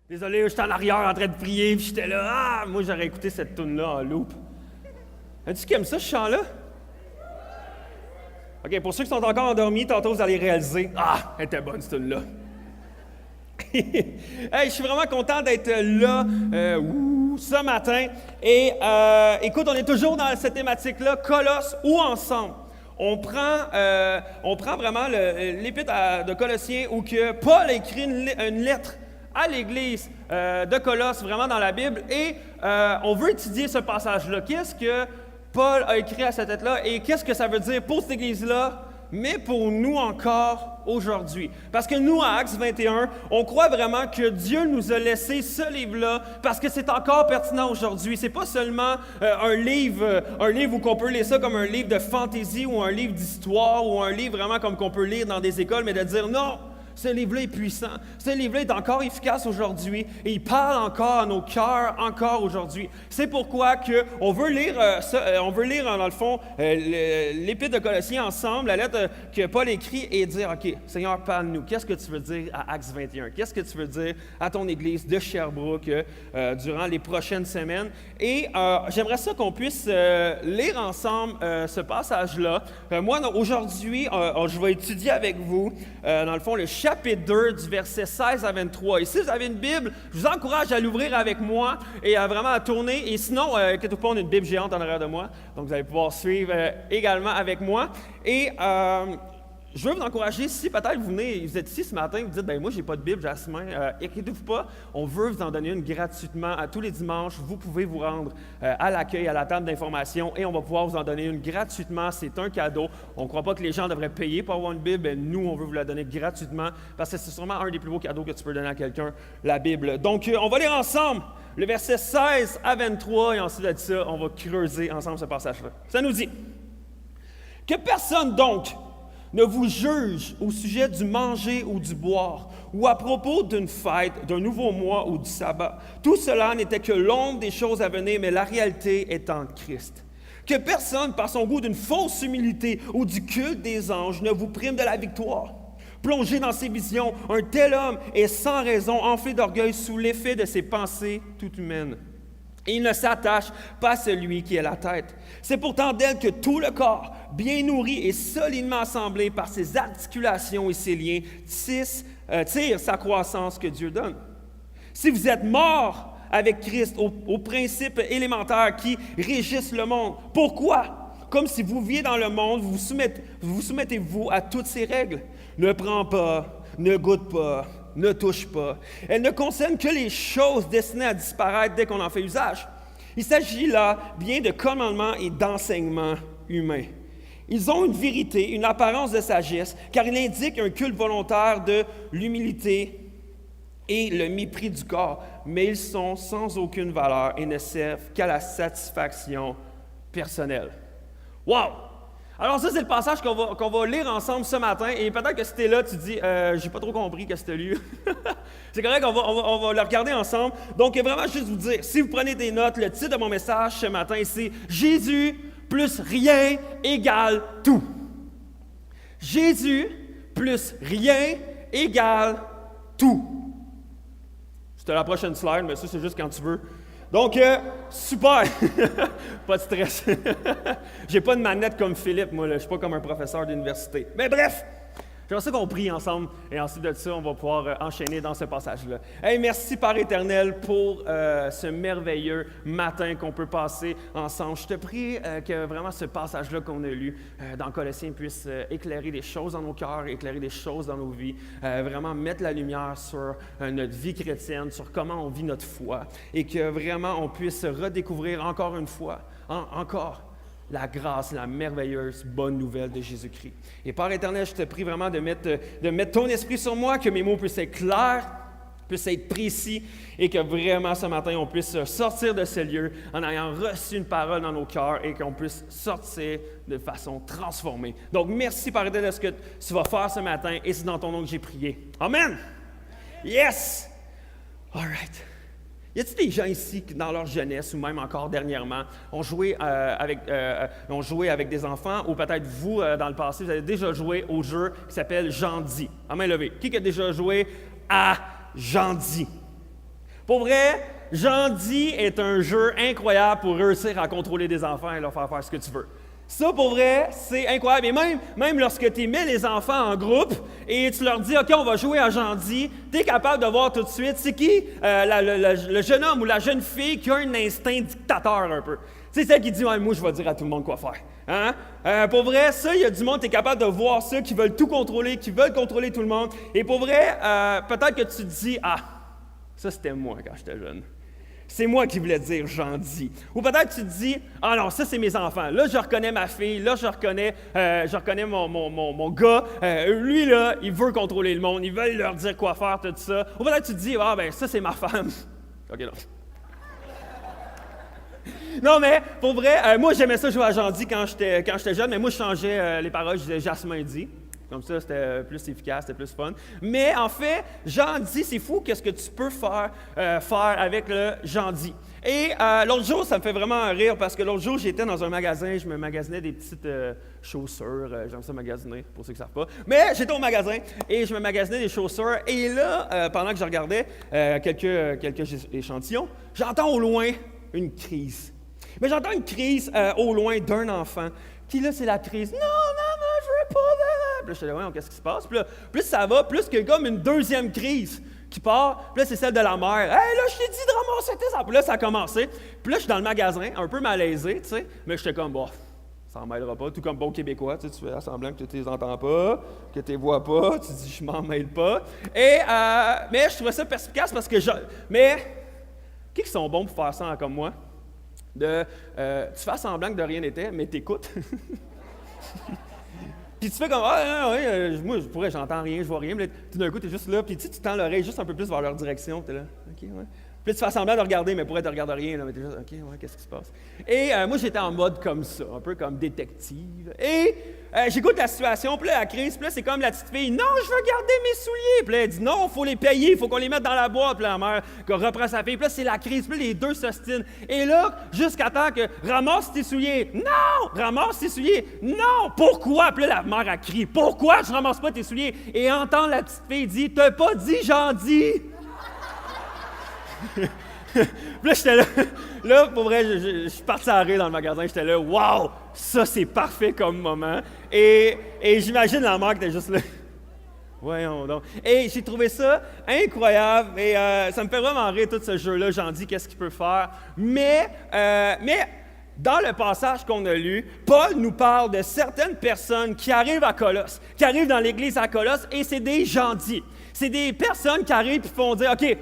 Désolé, j'étais en arrière en train de prier, puis j'étais là, moi j'aurais écouté cette tune-là en loop. As-tu qui aime ça, ce chant-là? OK, pour ceux qui sont encore endormis, tantôt vous allez réaliser, elle était bonne cette tune-là. Hey, je suis vraiment content d'être là ce matin. Et écoute, on est toujours dans cette thématique-là, Colosses ou ensemble. On prend vraiment l'épître de Colossiens où que Paul a écrit une lettre à l'Église de Colosse, vraiment dans la Bible, et on veut étudier ce passage-là. Qu'est-ce que Paul a écrit à cette lettre-là et qu'est-ce que ça veut dire pour cette Église-là, mais pour nous encore aujourd'hui. Parce que nous, à Actes 21, on croit vraiment que Dieu nous a laissé ce livre-là parce que c'est encore pertinent aujourd'hui. C'est pas seulement un livre où on peut lire ça comme un livre de fantaisie ou un livre d'histoire ou un livre vraiment comme qu'on peut lire dans des écoles, mais de dire non, ce livre-là est puissant. Ce livre-là est encore efficace aujourd'hui et il parle encore à nos cœurs encore aujourd'hui. C'est pourquoi on veut lire dans le fond l'épître de Colossiens ensemble, la lettre que Paul écrit et dire, OK, Seigneur, parle-nous. Qu'est-ce que tu veux dire à Actes 21? Qu'est-ce que tu veux dire à ton église de Sherbrooke durant les prochaines semaines? Et j'aimerais ça qu'on puisse lire ensemble ce passage-là. Moi, aujourd'hui, je vais étudier avec vous, dans le fond, le chapitre 2 du verset 16 à 23. Et si vous avez une Bible, je vous encourage à l'ouvrir avec moi et vraiment à tourner. Et sinon, inquiétez-vous pas, on a une Bible géante en arrière de moi. Donc, vous allez pouvoir suivre également avec moi. Et je veux vous encourager, si peut-être vous êtes ici ce matin, vous dites, moi, j'ai pas de Bible, j'ai la main. Inquiétez-vous pas, on veut vous en donner une gratuitement. À tous les dimanches, vous pouvez vous rendre à l'accueil, à la table d'information, et on va pouvoir vous en donner une gratuitement. C'est un cadeau. On ne croit pas que les gens devraient payer pour avoir une Bible, mais nous, on veut vous la donner gratuitement, parce que c'est sûrement un des plus beaux cadeaux que tu peux donner à quelqu'un, la Bible. Donc, on va lire ensemble le verset 16 à 23, et ensuite de ça, on va creuser ensemble ce passage-là. Ça nous dit, « Que personne donc ne vous juge au sujet du manger ou du boire, ou à propos d'une fête, d'un nouveau mois ou du sabbat. Tout cela n'était que l'ombre des choses à venir, mais la réalité est en Christ. Que personne, par son goût d'une fausse humilité ou du culte des anges, ne vous prime de la victoire. Plongé dans ses visions, un tel homme est sans raison enflé d'orgueil sous l'effet de ses pensées toutes humaines. Et il ne s'attache pas à celui qui est la tête. C'est pourtant d'elle que tout le corps, bien nourri et solidement assemblé par ses articulations et ses liens, tire sa croissance que Dieu donne. Si vous êtes morts avec Christ aux principes élémentaires qui régissent le monde, pourquoi? Comme si vous viviez dans le monde, vous soumettez-vous à toutes ces règles. Ne prends pas, ne goûte pas, ne touche pas. Elles ne concernent que les choses destinées à disparaître dès qu'on en fait usage. Il s'agit là bien de commandements et d'enseignements humains. Ils ont une vérité, une apparence de sagesse, car ils indiquent un culte volontaire de l'humilité et le mépris du corps, mais ils sont sans aucune valeur et ne servent qu'à la satisfaction personnelle. Wow! Alors ça, c'est le passage qu'on va lire ensemble ce matin. Et peut-être que si tu es là, tu te dis, j'ai pas trop compris que c'était lu. C'est correct, on va le regarder ensemble. Donc, vraiment, juste vous dire, si vous prenez des notes, le titre de mon message ce matin, c'est « Jésus plus rien égale tout ». Jésus plus rien égale tout. C'était la prochaine slide, mais ça, c'est juste quand tu veux. Donc, super! Pas de stress. J'ai pas de manette comme Philippe, moi, là. Je suis pas comme un professeur d'université. Mais bref, j'aimerais ça qu'on prie ensemble, et ensuite de ça, on va pouvoir enchaîner dans ce passage-là. Hey, merci, Père éternel, pour ce merveilleux matin qu'on peut passer ensemble. Je te prie que vraiment ce passage-là qu'on a lu dans Colossiens puisse éclairer des choses dans nos cœurs, éclairer des choses dans nos vies, vraiment mettre la lumière sur notre vie chrétienne, sur comment on vit notre foi, et que vraiment on puisse redécouvrir encore une fois, encore, la grâce, la merveilleuse bonne nouvelle de Jésus-Christ. Et Père éternel, je te prie vraiment de mettre ton esprit sur moi, que mes mots puissent être clairs, puissent être précis, et que vraiment ce matin, on puisse sortir de ce lieu en ayant reçu une parole dans nos cœurs et qu'on puisse sortir de façon transformée. Donc, merci Père éternel de ce que tu vas faire ce matin, et c'est dans ton nom que j'ai prié. Amen! Yes! All right. Y a-t-il des gens ici qui, dans leur jeunesse, ou même encore dernièrement, ont joué avec des enfants, ou peut-être vous, dans le passé, vous avez déjà joué au jeu qui s'appelle Jean-Di? À main levée. Qui a déjà joué à Jean-Di? Pour vrai, Jandy est un jeu incroyable pour réussir à contrôler des enfants et leur faire ce que tu veux. Ça, pour vrai, c'est incroyable. Et même lorsque tu mets les enfants en groupe et tu leur dis « OK, on va jouer à Jandy », tu es capable de voir tout de suite c'est qui le jeune homme ou la jeune fille qui a un instinct dictateur un peu. C'est celle qui dit ouais, « Moi, je vais dire à tout le monde quoi faire. » Hein? Pour vrai, ça, il y a du monde, tu es capable de voir ceux qui veulent tout contrôler, qui veulent contrôler tout le monde. Et pour vrai, peut-être que tu te dis « Ah, ça, c'était moi quand j'étais jeune. » C'est moi qui voulais dire « Jandy ». Ou peut-être tu te dis « Ah non, ça c'est mes enfants. Là, je reconnais ma fille. Là, je reconnais mon gars. Lui, là, il veut contrôler le monde. Il veut leur dire quoi faire, tout ça. » Ou peut-être tu te dis « Ah ben, ça c'est ma femme. » OK, non. Non, mais pour vrai, moi j'aimais ça jouer à Jandy quand j'étais jeune, mais moi je changeais les paroles, je disais « Jasmin dit ». Comme ça, c'était plus efficace, c'était plus fun. Mais en fait, Jandy, c'est fou qu'est-ce que tu peux faire avec le Jandy. Et l'autre jour, ça me fait vraiment rire parce que l'autre jour, j'étais dans un magasin, je me magasinais des petites chaussures. J'aime ça magasiner, pour ceux qui ne savent pas. Mais j'étais au magasin et je me magasinais des chaussures. Et là, pendant que je regardais quelques échantillons, j'entends au loin une crise. Mais j'entends une crise au loin d'un enfant. Qui là, c'est la crise. Non, maman, je veux pas. Puis là, je suis là, qu'est-ce qui se passe? Puis là, plus ça va, plus qu'il y a comme une deuxième crise qui part. Puis là, c'est celle de la mère. Hey, là, je t'ai dit de ramasser tes enfants. Puis là, ça a commencé. Puis là, je suis dans le magasin, un peu malaisé, tu sais. Mais j'étais comme, bon, ça m'en mêlera pas. Tout comme bon Québécois, tu fais semblant que tu les entends pas, que tu les vois pas. Tu dis, je m'en mêle pas. Et, mais je trouvais ça perspicace parce que Mais, qui sont bons pour faire ça comme moi? Tu fais semblant que de rien n'était, mais t'écoutes. Puis tu fais comme, moi, j'entends rien, je vois rien, mais tout d'un coup, tu es juste là, puis tu tends l'oreille juste un peu plus vers leur direction, tu es là, OK, ouais. Puis tu fais semblant de regarder, mais pour être, tu ne regardes rien, là, mais tu es juste, OK, ouais, qu'est-ce qui se passe? Et moi, j'étais en mode comme ça, un peu comme détective. Et j'écoute la situation, puis là, la crise, puis là, c'est comme la petite fille, non, je veux garder mes souliers. Puis là, elle dit, non, il faut les payer, il faut qu'on les mette dans la boîte. Puis la mère reprend sa fille, puis là, c'est la crise, puis là, les deux s'ostinent. Et là, jusqu'à temps que, ramasse tes souliers. Non, ramasse tes souliers. Non, pourquoi? Puis là, la mère a crié, pourquoi je ramasse pas tes souliers? Et entend la petite fille dire, t'as pas dit, j'en dis. Puis là, j'étais là, pour vrai, je suis parti à rire dans le magasin, j'étais là, wow, ça c'est parfait comme moment. Et j'imagine la mère qui était juste là, voyons donc. Et j'ai trouvé ça incroyable, et ça me fait vraiment rire tout ce jeu-là, j'en dis qu'est-ce qu'il peut faire. Mais dans le passage qu'on a lu, Paul nous parle de certaines personnes qui arrivent à Colosse, qui arrivent dans l'église à Colosse, et c'est des gentils. C'est des personnes qui arrivent et font dire, OK,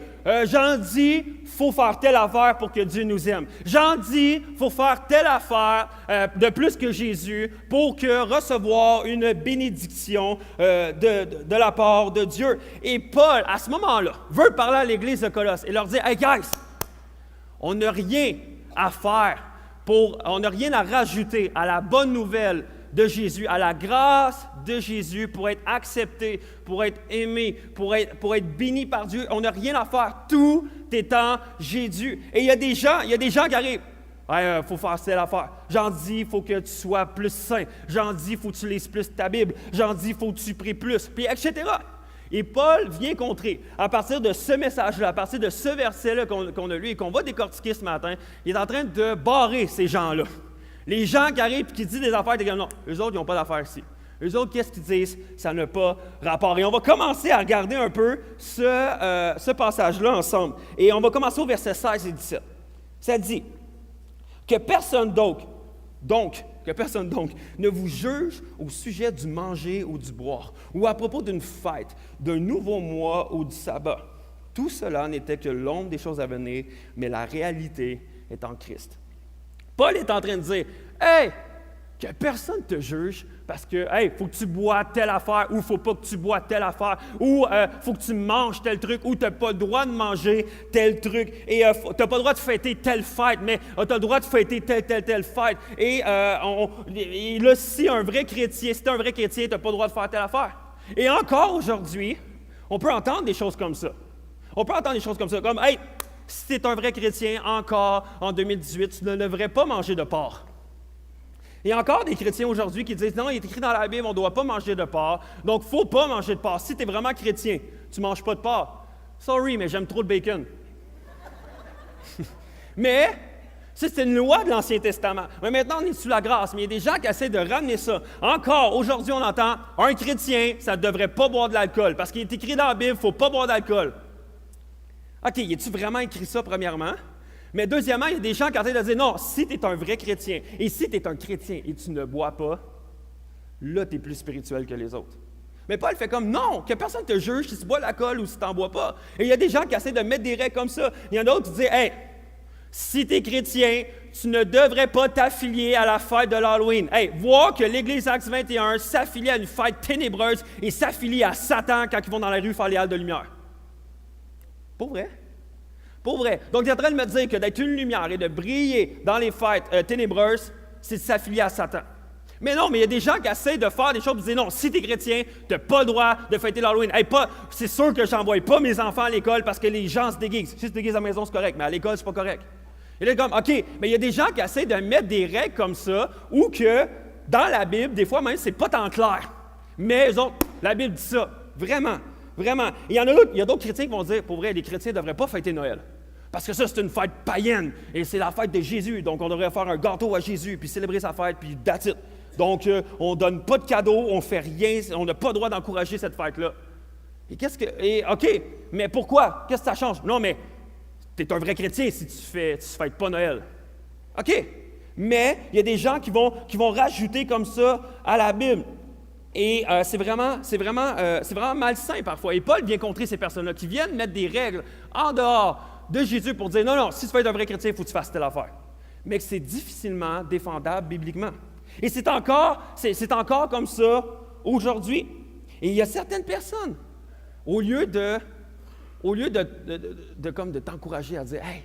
j'en dis, il faut faire telle affaire pour que Dieu nous aime. J'en dis, il faut faire telle affaire de plus que Jésus pour recevoir une bénédiction de la part de Dieu. Et Paul, à ce moment-là, veut parler à l'église de Colosse et leur dire, « Hey guys, on n'a rien à faire on n'a rien à rajouter à la bonne nouvelle de Jésus, à la grâce de Jésus pour être accepté, pour être aimé, pour être béni par Dieu. On n'a rien à faire. Tout est en Jésus. Et il y a des gens qui arrivent. Il faut faire telle affaire. J'en dis, il faut que tu sois plus saint. J'en dis, il faut que tu lises plus ta Bible. J'en dis, il faut que tu pries plus, puis etc. Et Paul vient contrer, à partir de ce message-là, à partir de ce verset-là qu'on a lu et qu'on va décortiquer ce matin, il est en train de barrer ces gens-là. Les gens qui arrivent et qui disent des affaires, ils disent non, eux autres, ils n'ont pas d'affaires ici. Eux autres, qu'est-ce qu'ils disent? Ça n'a pas rapport. Et on va commencer à regarder un peu ce passage-là ensemble. Et on va commencer au verset 16 et 17. Ça dit que personne ne vous juge au sujet du manger ou du boire, ou à propos d'une fête, d'un nouveau mois ou du sabbat. Tout cela n'était que l'ombre des choses à venir, mais la réalité est en Christ. Paul est en train de dire, « Hey, que personne ne te juge parce que, hey, il faut que tu bois telle affaire ou il ne faut pas que tu bois telle affaire ou il faut que tu manges tel truc ou tu n'as pas le droit de manger tel truc et tu n'as pas le droit de fêter telle fête, mais tu as le droit de fêter telle fête. Et là, si tu es un vrai chrétien, tu n'as pas le droit de faire telle affaire. Et encore aujourd'hui, on peut entendre des choses comme ça. Comme, hey, si tu es un vrai chrétien, encore en 2018, tu ne devrais pas manger de porc. Il y a encore des chrétiens aujourd'hui qui disent, non, il est écrit dans la Bible, on ne doit pas manger de porc, donc il ne faut pas manger de porc. Si tu es vraiment chrétien, tu ne manges pas de porc. Sorry, mais j'aime trop le bacon. Mais ça, c'est une loi de l'Ancien Testament. Mais maintenant, on est sous la grâce. Mais il y a des gens qui essaient de ramener ça. Encore, aujourd'hui, on entend, un chrétien, ça ne devrait pas boire de l'alcool. Parce qu'il est écrit dans la Bible, il ne faut pas boire d'alcool. OK, y a-tu vraiment écrit ça, premièrement? Mais deuxièmement, il y a des gens qui essaient de dire, non, si tu es un vrai chrétien, et si tu es un chrétien et tu ne bois pas, là, tu es plus spirituel que les autres. Mais Paul fait comme, non, que personne ne te juge si tu bois de l'alcool ou si tu n'en bois pas. Et il y a des gens qui essaient de mettre des règles comme ça. Il y en a d'autres qui disent, hey, si tu es chrétien, tu ne devrais pas t'affilier à la fête de l'Halloween. Hey, voir que l'Église Actes 21 s'affilie à une fête ténébreuse et s'affilie à Satan quand ils vont dans la rue faire les halles de lumière. Pour vrai? Pour vrai. Donc, il est en train de me dire que d'être une lumière et de briller dans les fêtes ténébreuses, c'est de s'affilier à Satan. Mais non, mais il y a des gens qui essaient de faire des choses et disent non, si tu es chrétien, tu n'as pas le droit de fêter l'Halloween. Hey, c'est sûr que je n'envoie pas mes enfants à l'école parce que les gens se déguisent. Si tu te déguises à la maison, c'est correct, mais à l'école, c'est pas correct. Et là, comme, OK, mais il y a des gens qui essaient de mettre des règles comme ça ou que dans la Bible, des fois même, c'est pas tant clair. Mais eux autres, la Bible dit ça. Vraiment, vraiment. Et il y a d'autres chrétiens qui vont dire, pour vrai, les chrétiens ne devraient pas fêter Noël. Parce que ça, c'est une fête païenne et c'est la fête de Jésus. Donc, on devrait faire un gâteau à Jésus puis célébrer sa fête puis that's it. Donc, on ne donne pas de cadeaux, on ne fait rien, on n'a pas le droit d'encourager cette fête-là. Et OK, mais pourquoi? Qu'est-ce que ça change? Non, mais tu es un vrai chrétien si tu ne fêtes pas Noël. OK, mais il y a des gens qui vont rajouter comme ça à la Bible. Et c'est vraiment malsain parfois. Et Paul vient contrer ces personnes-là qui viennent mettre des règles en dehors de Jésus pour dire non, si tu veux être un vrai chrétien, il faut que tu fasses telle affaire. Mais que c'est difficilement défendable bibliquement. Et c'est encore comme ça aujourd'hui. Et il y a certaines personnes, au lieu de t'encourager à dire « Hey,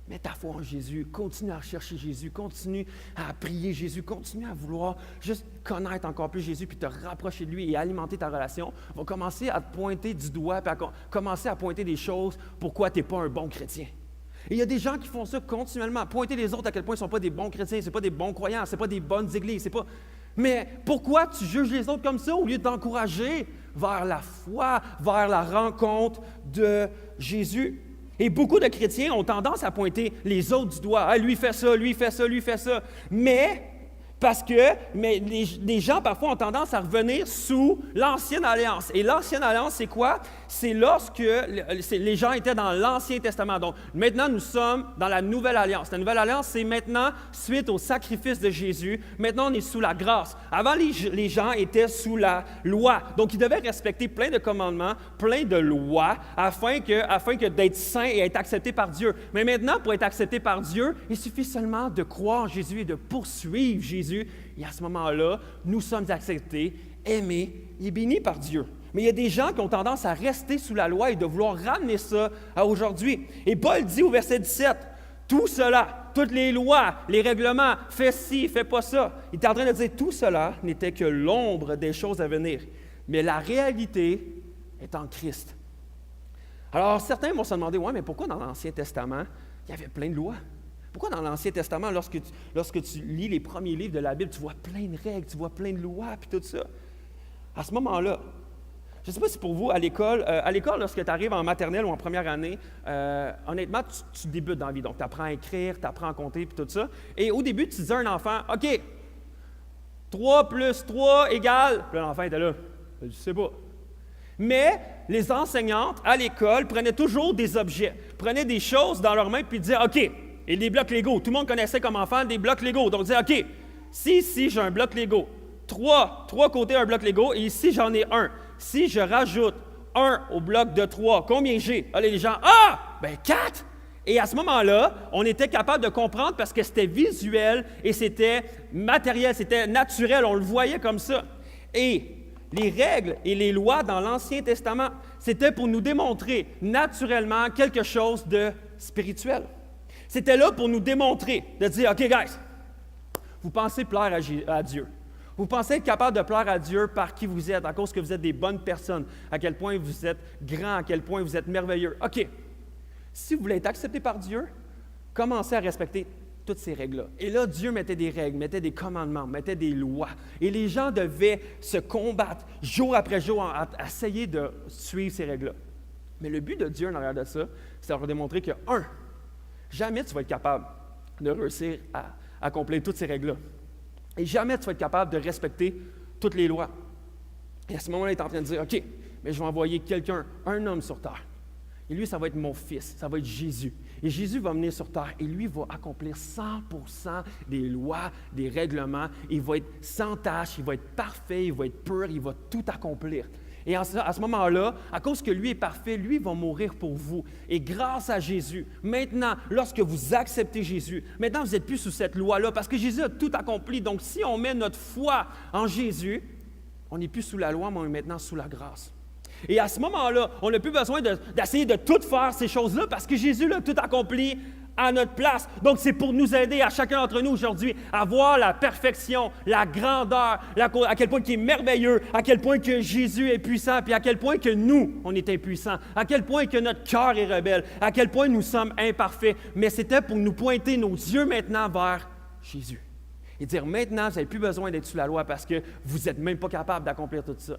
mets ta foi en Jésus, continue à rechercher Jésus, continue à prier Jésus, continue à vouloir juste connaître encore plus Jésus puis te rapprocher de lui et alimenter ta relation », vont commencer à te pointer du doigt puis à commencer à pointer des choses pourquoi tu n'es pas un bon chrétien. Et il y a des gens qui font ça continuellement, pointer les autres à quel point ils ne sont pas des bons chrétiens, ce n'est pas des bons croyants, ce n'est pas des bonnes églises, c'est pas... Mais pourquoi tu juges les autres comme ça au lieu de t'encourager vers la foi, vers la rencontre de Jésus? Et beaucoup de chrétiens ont tendance à pointer les autres du doigt. Ah, lui fait ça, lui fait ça, lui fait ça. Mais les gens parfois ont tendance à revenir sous l'Ancienne Alliance. Et l'Ancienne Alliance, c'est quoi? C'est lorsque les gens étaient dans l'Ancien Testament. Donc maintenant, nous sommes dans la Nouvelle Alliance. La Nouvelle Alliance, c'est maintenant, suite au sacrifice de Jésus, maintenant on est sous la grâce. Avant, les gens étaient sous la loi. Donc ils devaient respecter plein de commandements, plein de lois, afin que d'être saints et être acceptés par Dieu. Mais maintenant, pour être accepté par Dieu, il suffit seulement de croire en Jésus et de poursuivre Jésus. Et à ce moment-là, nous sommes acceptés, aimés et bénis par Dieu. Mais il y a des gens qui ont tendance à rester sous la loi et de vouloir ramener ça à aujourd'hui. Et Paul dit au verset 17, tout cela, toutes les lois, les règlements, fais ci, fais pas ça. Il est en train de dire tout cela n'était que l'ombre des choses à venir. Mais la réalité est en Christ. Alors certains vont se demander, ouais, mais pourquoi dans l'Ancien Testament, il y avait plein de lois? Pourquoi dans l'Ancien Testament, lorsque tu lis les premiers livres de la Bible, tu vois plein de règles, tu vois plein de lois, puis tout ça? À ce moment-là, je ne sais pas si pour vous, à l'école, lorsque tu arrives en maternelle ou en première année, honnêtement, tu débutes dans la vie. Donc, tu apprends à écrire, tu apprends à compter, puis tout ça. Et au début, tu disais à un enfant, OK, 3 plus 3 égale... Puis l'enfant était là, je ne sais pas. Mais les enseignantes à l'école prenaient toujours des objets, prenaient des choses dans leurs mains, puis disaient, OK, et des blocs Lego. Tout le monde connaissait comme enfant des blocs Lego. Donc, on disait, OK, si ici, j'ai un bloc Lego, trois côtés un bloc Lego, et ici, j'en ai un. Si je rajoute 1 au bloc de 3, combien j'ai? Allez, les gens, ben 4! Et à ce moment-là, on était capable de comprendre parce que c'était visuel et c'était matériel, c'était naturel, on le voyait comme ça. Et les règles et les lois dans l'Ancien Testament, c'était pour nous démontrer naturellement quelque chose de spirituel. C'était là pour nous démontrer, de dire, OK, guys, vous pensez plaire à Dieu. Vous pensez être capable de plaire à Dieu par qui vous êtes, à cause que vous êtes des bonnes personnes, à quel point vous êtes grands, à quel point vous êtes merveilleux. OK, si vous voulez être accepté par Dieu, commencez à respecter toutes ces règles-là. Et là, Dieu mettait des règles, mettait des commandements, mettait des lois. Et les gens devaient se combattre jour après jour à essayer de suivre ces règles-là. Mais le but de Dieu en arrière de ça, c'est de leur démontrer que, jamais tu vas être capable de réussir à accomplir toutes ces règles-là. Et jamais tu vas être capable de respecter toutes les lois. Et à ce moment-là, il est en train de dire, OK, mais je vais envoyer quelqu'un, un homme sur terre. Et lui, ça va être mon fils, ça va être Jésus. Et Jésus va venir sur terre et lui va accomplir 100% des lois, des règlements. Il va être sans tâche, il va être parfait, il va être pur, il va tout accomplir. Et à ce moment-là, à cause que lui est parfait, lui va mourir pour vous. Et grâce à Jésus, maintenant, lorsque vous acceptez Jésus, maintenant vous n'êtes plus sous cette loi-là parce que Jésus a tout accompli. Donc si on met notre foi en Jésus, on n'est plus sous la loi, mais on est maintenant sous la grâce. Et à ce moment-là, on n'a plus besoin d'essayer de tout faire ces choses-là parce que Jésus l'a tout accompli à notre place. Donc, c'est pour nous aider à chacun d'entre nous aujourd'hui à voir la perfection, la grandeur, à quel point il est merveilleux, à quel point que Jésus est puissant, puis à quel point que nous, on est impuissants, à quel point que notre cœur est rebelle, à quel point nous sommes imparfaits. Mais c'était pour nous pointer nos yeux maintenant vers Jésus. Et dire, maintenant, vous n'avez plus besoin d'être sous la loi parce que vous n'êtes même pas capable d'accomplir tout ça.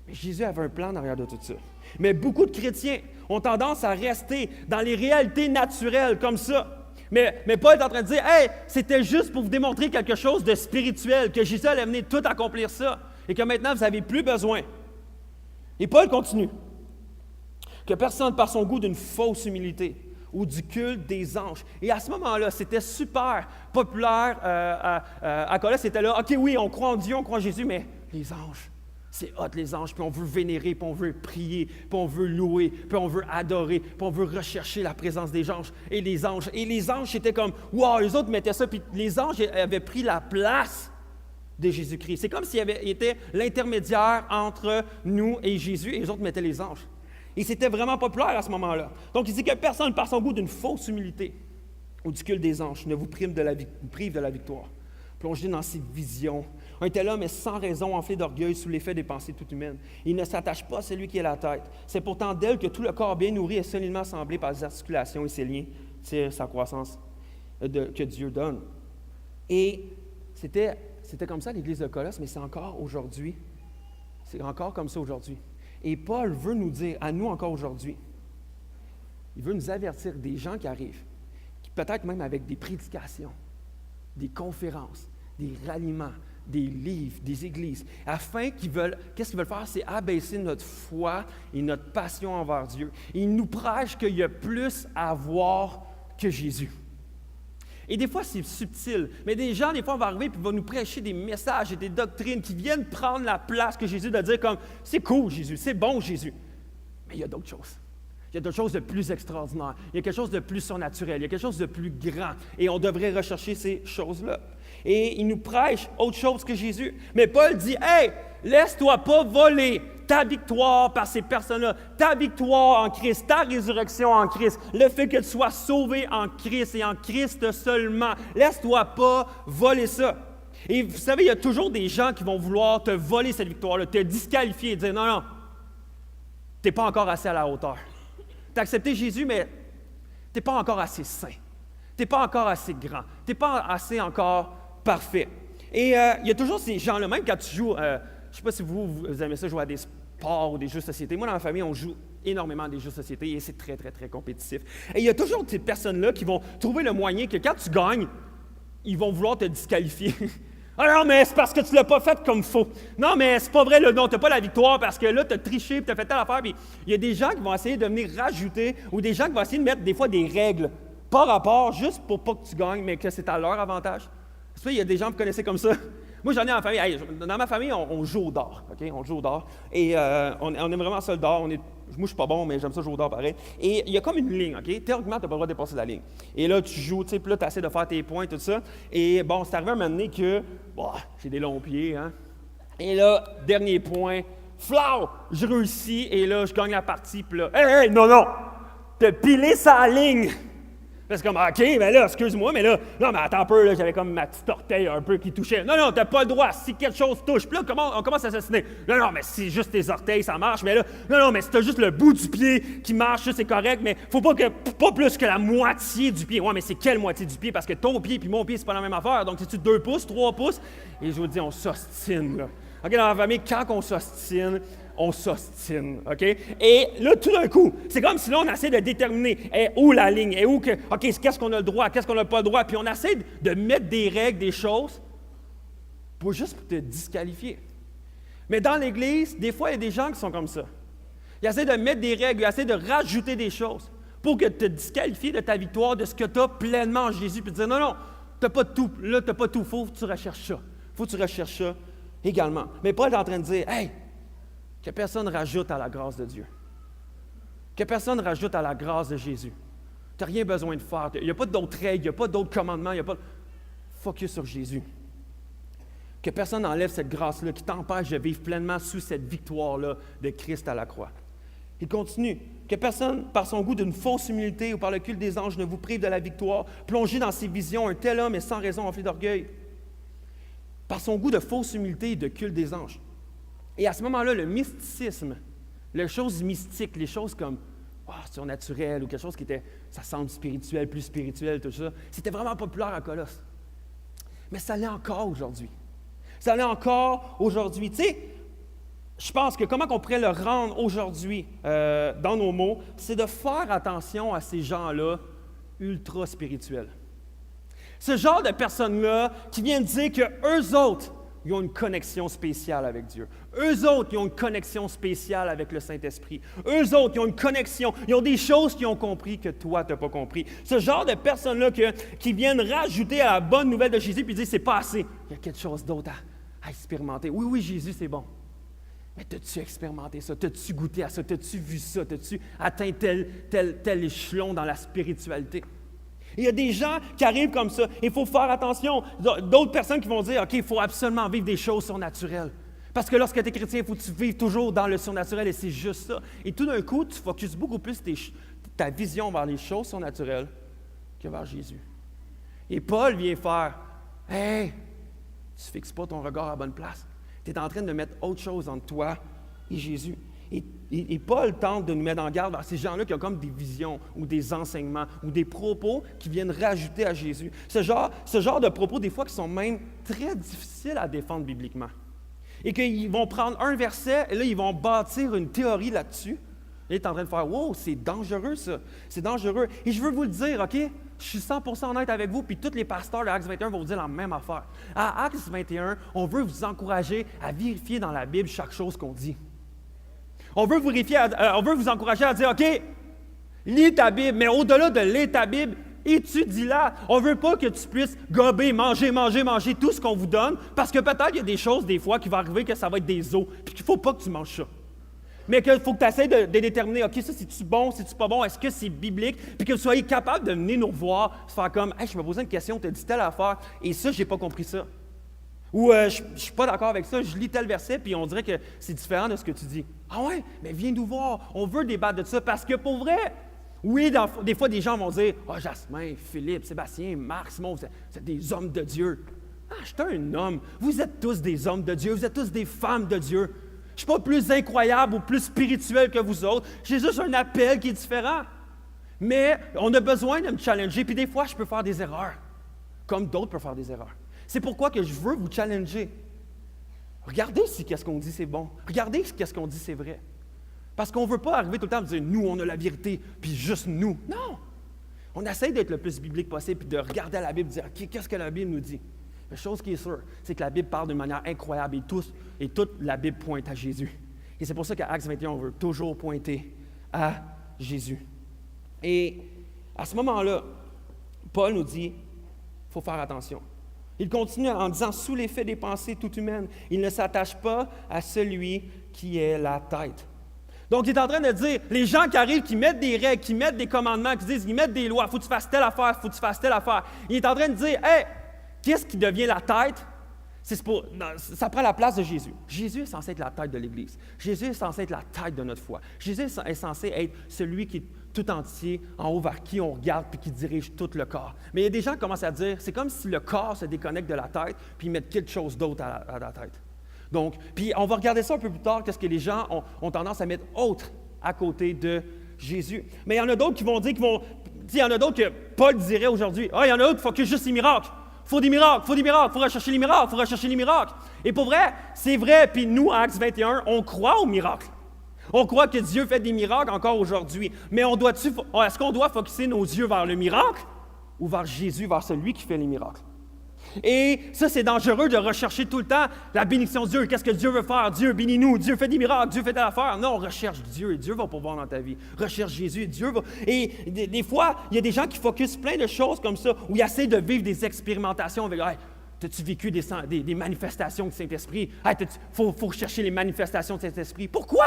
Mais Jésus avait un plan derrière de tout ça. Mais beaucoup de chrétiens ont tendance à rester dans les réalités naturelles comme ça. Mais Paul est en train de dire, « Hey, c'était juste pour vous démontrer quelque chose de spirituel, que Jésus allait venir tout accomplir ça, et que maintenant, vous n'avez plus besoin. » Et Paul continue, « Que personne par son goût d'une fausse humilité ou du culte des anges. » Et à ce moment-là, c'était super populaire à Colosse, c'était là, « OK, oui, on croit en Dieu, on croit en Jésus, mais les anges. » C'est hot, les anges, puis on veut vénérer, puis on veut prier, puis on veut louer, puis on veut adorer, puis on veut rechercher la présence des anges. Et les anges, c'était comme, wow, les autres mettaient ça, puis les anges avaient pris la place de Jésus-Christ. C'est comme s'il était l'intermédiaire entre nous et Jésus, et les autres mettaient les anges. Et c'était vraiment populaire à ce moment-là. Donc, il dit que personne, par son goût d'une fausse humilité ou du culte des anges, ne vous prive de la victoire. Plongé dans ses visions. Un tel homme est sans raison enflé d'orgueil sous l'effet des pensées toutes humaines. Il ne s'attache pas à celui qui est la tête. C'est pourtant d'elle que tout le corps bien nourri est solidement assemblé par les articulations et ses liens tire sa croissance que Dieu donne. Et c'était comme ça à l'Église de Colosse, mais c'est encore aujourd'hui. C'est encore comme ça aujourd'hui. Et Paul veut nous dire, à nous encore aujourd'hui, il veut nous avertir des gens qui arrivent, qui peut-être même avec des prédications, des conférences, des ralliements, des livres, des églises, afin qu'est-ce qu'ils veulent faire? C'est abaisser notre foi et notre passion envers Dieu. Ils nous prêchent qu'il y a plus à voir que Jésus. Et des fois, c'est subtil, mais des gens, des fois, vont arriver et vont nous prêcher des messages et des doctrines qui viennent prendre la place que Jésus, de dire comme, c'est cool Jésus, c'est bon Jésus, mais il y a d'autres choses. Il y a d'autres choses de plus extraordinaires. Il y a quelque chose de plus surnaturel. Il y a quelque chose de plus grand. Et on devrait rechercher ces choses-là. Et il nous prêche autre chose que Jésus. Mais Paul dit, « Hey, laisse-toi pas voler ta victoire par ces personnes-là, ta victoire en Christ, ta résurrection en Christ, le fait que tu sois sauvé en Christ et en Christ seulement. Laisse-toi pas voler ça. » Et vous savez, il y a toujours des gens qui vont vouloir te voler cette victoire-là, te disqualifier et dire, « Non, non, tu n'es pas encore assez à la hauteur. » Tu as accepté Jésus, mais tu n'es pas encore assez saint. Tu n'es pas encore assez grand. Tu n'es pas assez encore parfait. Et il y a toujours ces gens-là, même quand tu joues, je ne sais pas si vous aimez ça, jouer à des sports ou des jeux de société. Moi, dans ma famille, on joue énormément à des jeux de société et c'est très, très, très compétitif. Et il y a toujours ces personnes-là qui vont trouver le moyen que quand tu gagnes, ils vont vouloir te disqualifier. Ah non, mais c'est parce que tu ne l'as pas fait comme il faut. Non, mais c'est pas vrai, là, non, tu n'as pas la victoire parce que là, tu as triché et tu as fait telle affaire. Puis il y a des gens qui vont essayer de venir rajouter ou des gens qui vont essayer de mettre des fois des règles par rapport juste pour pas que tu gagnes, mais que c'est à leur avantage. Il y a des gens que vous connaissez comme ça. Moi, j'en ai en famille. Hey, dans ma famille, on joue au dard. OK? On joue au dard. Et on aime vraiment ça, le dard. Moi, je ne suis pas bon, mais j'aime ça jouer au dard pareil. Et il y a comme une ligne. OK? Théoriquement, tu n'as pas le droit de dépasser la ligne. Et là, tu joues, tu sais, puis là, tu essaies de faire tes points, tout ça. Et bon, c'est arrivé à un moment donné que, j'ai des longs pieds, hein? Et là, dernier point, flau! Je réussis, et là, je gagne la partie, puis là, hey, non, t'as pilé sa ligne! Là, c'est comme, OK, mais là, excuse-moi, mais là, non, mais attends un peu, là, j'avais comme ma petite orteil un peu qui touchait. Non, t'as pas le droit. Si quelque chose touche, puis là, on commence à s'assassiner. Non, mais si juste tes orteils, ça marche, mais là, non, mais si t'as juste le bout du pied qui marche, ça, c'est correct, mais faut pas plus que la moitié du pied. Ouais, mais c'est quelle moitié du pied? Parce que ton pied puis mon pied, c'est pas la même affaire. Donc, c'est-tu 2 pouces, 3 pouces? Et je vous dis, on s'ostine, là. OK, dans la famille, quand on s'ostine, OK? Et là, tout d'un coup, c'est comme si là, on essaie de déterminer où la ligne, et où que, OK, qu'est-ce qu'on a le droit, qu'est-ce qu'on n'a pas le droit, puis on essaie de mettre des règles, des choses, pour te disqualifier. Mais dans l'Église, des fois, il y a des gens qui sont comme ça. Ils essaient de mettre des règles, ils essaient de rajouter des choses pour que te disqualifier de ta victoire, de ce que tu as pleinement en Jésus, puis te dire, non, tu n'as pas tout, là, tu n'as pas tout, il faut que tu recherches ça. Il faut que tu recherches ça également. Mais Paul est en train de dire, hey, que personne rajoute à la grâce de Dieu. Que personne rajoute à la grâce de Jésus. Tu n'as rien besoin de faire. Il n'y a pas d'autres règles, il n'y a pas d'autres commandements, il n'y a pas... Focus sur Jésus. Que personne n'enlève cette grâce-là qui t'empêche de vivre pleinement sous cette victoire-là de Christ à la croix. Il continue. Que personne, par son goût d'une fausse humilité ou par le culte des anges, ne vous prive de la victoire. Plongé dans ses visions, un tel homme est sans raison enflé d'orgueil. Par son goût de fausse humilité et de culte des anges. Et à ce moment-là, le mysticisme, les choses mystiques, les choses comme surnaturel ou quelque chose qui était, ça semble spirituel, plus spirituel, tout ça, c'était vraiment populaire à Colosse. Mais ça l'est encore aujourd'hui. Ça l'est encore aujourd'hui. Tu sais, je pense que comment on pourrait le rendre aujourd'hui dans nos mots, c'est de faire attention à ces gens-là ultra spirituels. Ce genre de personnes-là qui viennent dire qu'eux autres, ils ont une connexion spéciale avec Dieu. Eux autres, ils ont une connexion spéciale avec le Saint-Esprit. Eux autres, ils ont une connexion. Ils ont des choses qu'ils ont compris que toi, tu n'as pas compris. Ce genre de personnes-là qui viennent rajouter à la bonne nouvelle de Jésus puis dire, c'est pas assez. Il y a quelque chose d'autre à expérimenter. Oui, Jésus, c'est bon. Mais t'as-tu expérimenté ça? T'as-tu goûté à ça? T'as-tu vu ça? T'as-tu atteint tel échelon dans la spiritualité? Il y a des gens qui arrivent comme ça. Il faut faire attention. D'autres personnes qui vont dire, OK, il faut absolument vivre des choses surnaturelles. Parce que lorsque tu es chrétien, il faut que tu vives toujours dans le surnaturel et c'est juste ça. Et tout d'un coup, tu focuses beaucoup plus ta vision vers les choses surnaturelles que vers Jésus. Et Paul vient faire, hey, tu ne fixes pas ton regard à la bonne place. Tu es en train de mettre autre chose entre toi et Jésus. Et Paul tente de nous mettre en garde vers ces gens-là qui ont comme des visions ou des enseignements ou des propos qui viennent rajouter à Jésus. Ce genre de propos, des fois, qui sont même très difficiles à défendre bibliquement. Et qu'ils vont prendre un verset et là, ils vont bâtir une théorie là-dessus. Et il est en train de faire « Wow, c'est dangereux ça, c'est dangereux. » Et je veux vous le dire, OK? Je suis 100% honnête avec vous, puis tous les pasteurs de Acts 21 vont vous dire la même affaire. À Acts 21, on veut vous encourager à vérifier dans la Bible chaque chose qu'on dit. On veut vous encourager à dire, OK, lis ta Bible, mais au-delà de lire ta Bible, étudie-la. On ne veut pas que tu puisses gober, manger tout ce qu'on vous donne, parce que peut-être il y a des choses, des fois, qui vont arriver que ça va être des os, puis qu'il ne faut pas que tu manges ça. Mais qu'il faut que tu essaies de déterminer, OK, ça, c'est-tu bon, c'est-tu pas bon, est-ce que c'est biblique, puis que vous soyez capable de venir nous revoir, se faire comme, hey, je me posais une question, tu as dit telle affaire, et ça, je n'ai pas compris ça. Ou je ne suis pas d'accord avec ça, je lis tel verset, puis on dirait que c'est différent de ce que tu dis. Ah ouais, mais viens nous voir, on veut débattre de ça, parce que pour vrai, oui, des fois, des gens vont dire, « Ah, Jasmin, Philippe, Sébastien, Marc, Simon, vous êtes des hommes de Dieu. » Ah, je suis un homme. Vous êtes tous des hommes de Dieu, vous êtes tous des femmes de Dieu. Je ne suis pas plus incroyable ou plus spirituel que vous autres. J'ai juste un appel qui est différent. Mais on a besoin de me challenger, puis des fois, je peux faire des erreurs, comme d'autres peuvent faire des erreurs. C'est pourquoi que je veux vous challenger. Regardez si qu'est-ce qu'on dit c'est bon. Regardez si qu'est-ce qu'on dit c'est vrai. Parce qu'on ne veut pas arriver tout le temps à dire « nous, on a la vérité, puis juste nous ». Non! On essaie d'être le plus biblique possible, puis de regarder la Bible et de dire « OK, qu'est-ce que la Bible nous dit? » La chose qui est sûre, c'est que la Bible parle d'une manière incroyable et toute la Bible pointe à Jésus. Et c'est pour ça qu'à Acts 21, on veut toujours pointer à Jésus. Et à ce moment-là, Paul nous dit « il faut faire attention ». Il continue en disant « sous l'effet des pensées toutes humaines, il ne s'attache pas à celui qui est la tête ». Donc, il est en train de dire, les gens qui arrivent, qui mettent des règles, qui mettent des commandements, qui disent, ils mettent des lois, il faut que tu fasses telle affaire, il faut que tu fasses telle affaire. Il est en train de dire, hey, qu'est-ce qui devient la tête? Ça prend la place de Jésus. Jésus est censé être la tête de l'Église. Jésus est censé être la tête de notre foi. Jésus est censé être celui qui est tout entier, en haut vers qui on regarde puis qui dirige tout le corps. Mais il y a des gens qui commencent à dire, c'est comme si le corps se déconnecte de la tête puis ils mettent quelque chose d'autre à la tête. Donc, puis on va regarder ça un peu plus tard, qu'est-ce que les gens ont tendance à mettre autre à côté de Jésus. Mais il y en a d'autres qui vont dire, il y en a d'autres que Paul dirait aujourd'hui, il y en a d'autres qui focusent juste les miracles. Faut des miracles, faut des miracles, faut rechercher les miracles, faut rechercher les miracles. Et pour vrai, c'est vrai, puis nous, à Actes 21, on croit aux miracles. On croit que Dieu fait des miracles encore aujourd'hui. Mais est-ce qu'on doit focusser nos yeux vers le miracle ou vers Jésus, vers celui qui fait les miracles? Et ça, c'est dangereux de rechercher tout le temps la bénédiction de Dieu. Qu'est-ce que Dieu veut faire? Dieu bénit-nous, Dieu fait des miracles, Dieu fait telle affaire. Non, recherche Dieu et Dieu va pourvoir dans ta vie. Recherche Jésus et Dieu va... Et des fois, il y a des gens qui focusent plein de choses comme ça, où ils essaient de vivre des expérimentations avec... Hey, as-tu vécu des manifestations du Saint-Esprit? Hey, faut chercher les manifestations du Saint-Esprit. Pourquoi?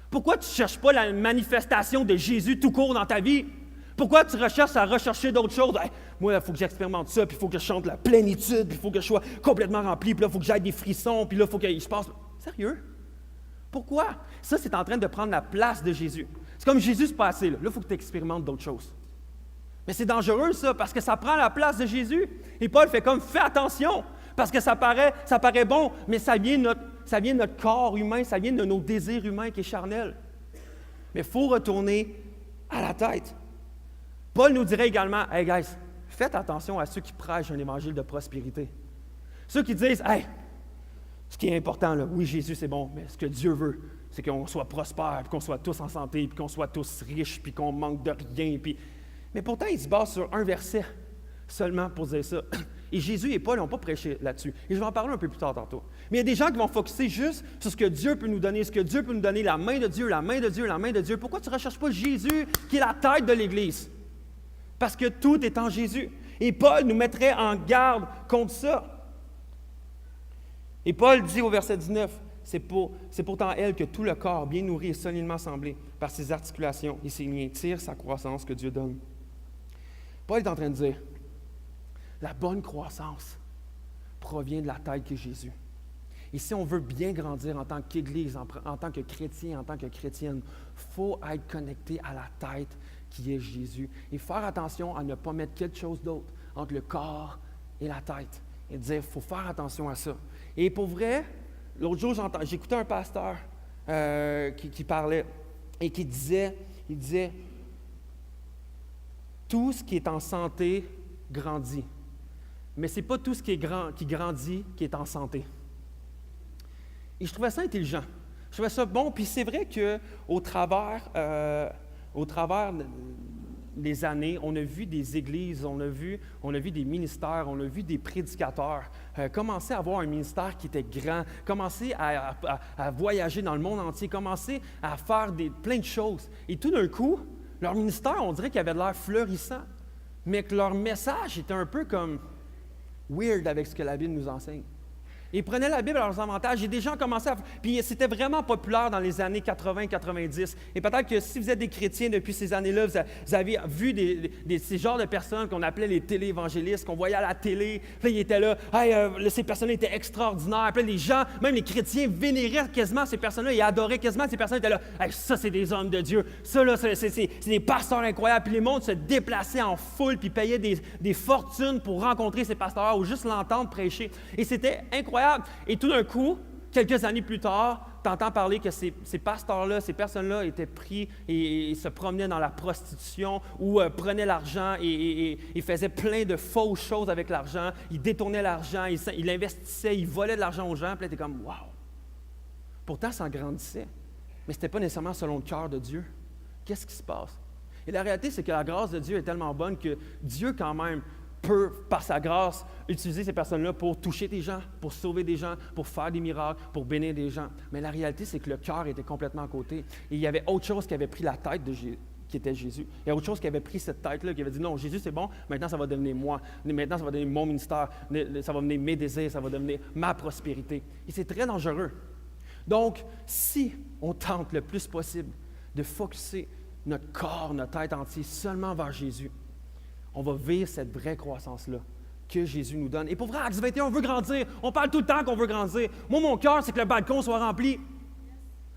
Pourquoi tu ne cherches pas la manifestation de Jésus tout court dans ta vie? Pourquoi tu recherches à rechercher d'autres choses? Hey, moi, il faut que j'expérimente ça, puis il faut que je chante la plénitude, puis il faut que je sois complètement rempli, puis là, il faut que j'aille des frissons, puis là, il faut qu'il se passe... Sérieux? Pourquoi? Ça, c'est en train de prendre la place de Jésus. C'est comme Jésus se passait, là. Là, il faut que tu expérimentes d'autres choses. Mais c'est dangereux, ça, parce que ça prend la place de Jésus. Et Paul fait comme, fais attention, parce que ça paraît bon, mais ça vient de notre corps humain, ça vient de nos désirs humains qui est charnel. Mais il faut retourner à la tête. Paul nous dirait également, « Hey guys, faites attention à ceux qui prêchent un évangile de prospérité. » Ceux qui disent, « Hey, ce qui est important, là, oui, Jésus, c'est bon, mais ce que Dieu veut, c'est qu'on soit prospère, puis qu'on soit tous en santé, puis qu'on soit tous riches, puis qu'on manque de rien. » Mais pourtant, ils se basent sur un verset seulement pour dire ça. Et Jésus et Paul n'ont pas prêché là-dessus. Et je vais en parler un peu plus tard tantôt. Mais il y a des gens qui vont focusser juste sur ce que Dieu peut nous donner, la main de Dieu, la main de Dieu, la main de Dieu. Pourquoi tu ne recherches pas Jésus qui est la tête de l'Église? Parce que tout est en Jésus. Et Paul nous mettrait en garde contre ça. Et Paul dit au verset 19, c'est pourtant elle que tout le corps, bien nourri et solidement assemblé par ses articulations et ses liens, tire sa croissance que Dieu donne. Paul est en train de dire, la bonne croissance provient de la tête qui est Jésus. Et si on veut bien grandir en tant qu'Église, en tant que chrétien, en tant que chrétienne, il faut être connecté à la tête qui est Jésus. Et faire attention à ne pas mettre quelque chose d'autre entre le corps et la tête. Et dire, il faut faire attention à ça. Et pour vrai, l'autre jour, j'écoutais un pasteur qui parlait et qui disait, tout ce qui est en santé grandit. Mais ce n'est pas tout ce qui grandit qui est en santé. Et je trouvais ça intelligent. Je trouvais ça bon. Puis c'est vrai qu'au travers des années, on a vu des églises, on a vu des ministères, on a vu des prédicateurs commencer à avoir un ministère qui était grand, commencer à voyager dans le monde entier, commencer à faire plein de choses. Et tout d'un coup, leur ministère, on dirait qu'il avait de l'air fleurissant, mais que leur message était un peu comme weird avec ce que la Bible nous enseigne. Ils prenaient la Bible à leurs avantages et des gens commençaient à... Puis c'était vraiment populaire dans les années 80-90. Et peut-être que si vous êtes des chrétiens depuis ces années-là, vous avez vu ces genres de personnes qu'on appelait les téléévangélistes, qu'on voyait à la télé. Puis là, ils étaient là. Hey, ces personnes étaient extraordinaires. Puis là, les gens, même les chrétiens, vénéraient quasiment ces personnes-là. Ils adoraient quasiment ces personnes. Ils étaient là. Hey, ça, c'est des hommes de Dieu. Ça, là, c'est des pasteurs incroyables. Puis les mondes se déplaçaient en foule puis payaient des fortunes pour rencontrer ces pasteurs ou juste l'entendre prêcher. Et c'était incroyable. Et tout d'un coup, quelques années plus tard, tu entends parler que ces pasteurs-là, ces personnes-là étaient pris et se promenaient dans la prostitution ou prenaient l'argent et faisaient plein de fausses choses avec l'argent. Ils détournaient l'argent, ils l'investissaient, ils volaient de l'argent aux gens. Puis là, tu es comme « wow ». Pourtant, ça en grandissait. Mais ce n'était pas nécessairement selon le cœur de Dieu. Qu'est-ce qui se passe? Et la réalité, c'est que la grâce de Dieu est tellement bonne que Dieu, quand même, peut, par sa grâce, utiliser ces personnes-là pour toucher des gens, pour sauver des gens, pour faire des miracles, pour bénir des gens. Mais la réalité, c'est que le cœur était complètement à côté. Et il y avait autre chose qui avait pris la tête qui était Jésus. Il y a autre chose qui avait pris cette tête-là, qui avait dit, non, Jésus, c'est bon, maintenant, ça va devenir moi. Maintenant, ça va devenir mon ministère. Ça va devenir mes désirs, ça va devenir ma prospérité. Et c'est très dangereux. Donc, si on tente le plus possible de focusser notre corps, notre tête entière seulement vers Jésus, on va vivre cette vraie croissance-là que Jésus nous donne. Et pour vrai, Actes 21, on veut grandir. On parle tout le temps qu'on veut grandir. Moi, mon cœur, c'est que le balcon soit rempli.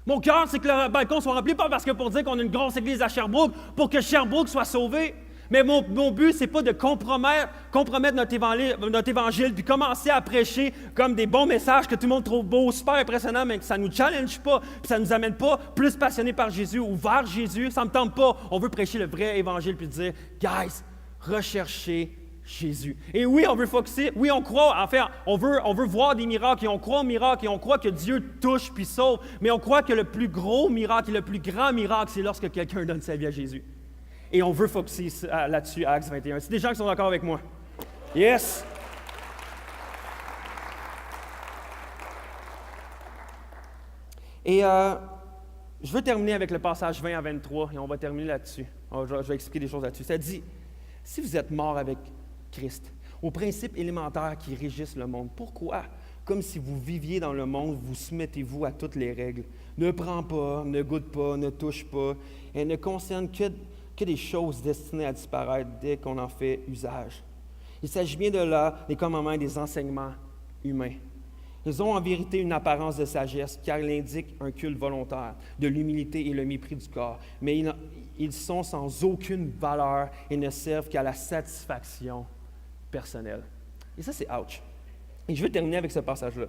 Mon cœur, c'est que le balcon soit rempli, pas parce que pour dire qu'on a une grosse église à Sherbrooke, pour que Sherbrooke soit sauvé. Mais mon but, c'est pas de compromettre notre évangile, puis commencer à prêcher comme des bons messages que tout le monde trouve beaux, super impressionnants, mais que ça ne nous challenge pas, puis ça ne nous amène pas plus passionnés par Jésus ou vers Jésus. Ça ne me tente pas. On veut prêcher le vrai évangile, puis dire, guys, recherchez Jésus. Et oui, on veut focuser, oui, on croit, en fait, on veut voir des miracles, et on croit aux miracles, et on croit que Dieu touche puis sauve, mais on croit que le plus gros miracle et le plus grand miracle, c'est lorsque quelqu'un donne sa vie à Jésus. Et on veut focuser là-dessus à Actes 21. C'est des gens qui sont d'accord avec moi? Yes! Et je veux terminer avec le passage 20 à 23, et on va terminer là-dessus. Je vais expliquer des choses là-dessus. Ça dit, si vous êtes mort avec Christ, aux principes élémentaires qui régissent le monde, pourquoi, comme si vous viviez dans le monde, vous soumettez-vous à toutes les règles? Ne prends pas, ne goûte pas, ne touche pas, et ne concerne que des choses destinées à disparaître dès qu'on en fait usage. Il s'agit bien de là des commandements et des enseignements humains. Ils ont en vérité une apparence de sagesse, car ils indiquent un culte volontaire, de l'humilité et le mépris du corps. Mais ils sont sans aucune valeur et ne servent qu'à la satisfaction personnelle. Et ça, c'est ouch. Et je veux terminer avec ce passage-là.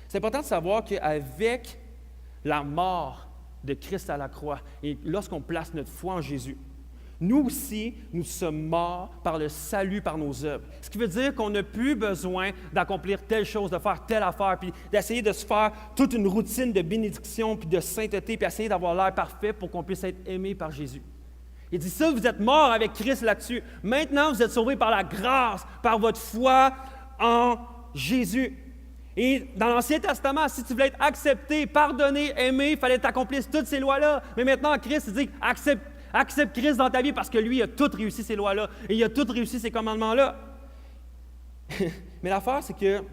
C'est important de savoir qu'avec la mort de Christ à la croix, et lorsqu'on place notre foi en Jésus, nous aussi, nous sommes morts par le salut, par nos œuvres. Ce qui veut dire qu'on n'a plus besoin d'accomplir telle chose, de faire telle affaire, puis d'essayer de se faire toute une routine de bénédiction, puis de sainteté, puis essayer d'avoir l'air parfait pour qu'on puisse être aimé par Jésus. Il dit ça, vous êtes morts avec Christ là-dessus. Maintenant, vous êtes sauvés par la grâce, par votre foi en Jésus. Et dans l'Ancien Testament, si tu voulais être accepté, pardonné, aimé, il fallait que tu accomplisses toutes ces lois-là. Mais maintenant, Christ dit accepte Christ dans ta vie parce que lui, il a tout réussi ces lois-là et il a tout réussi ces commandements-là. Mais l'affaire, c'est que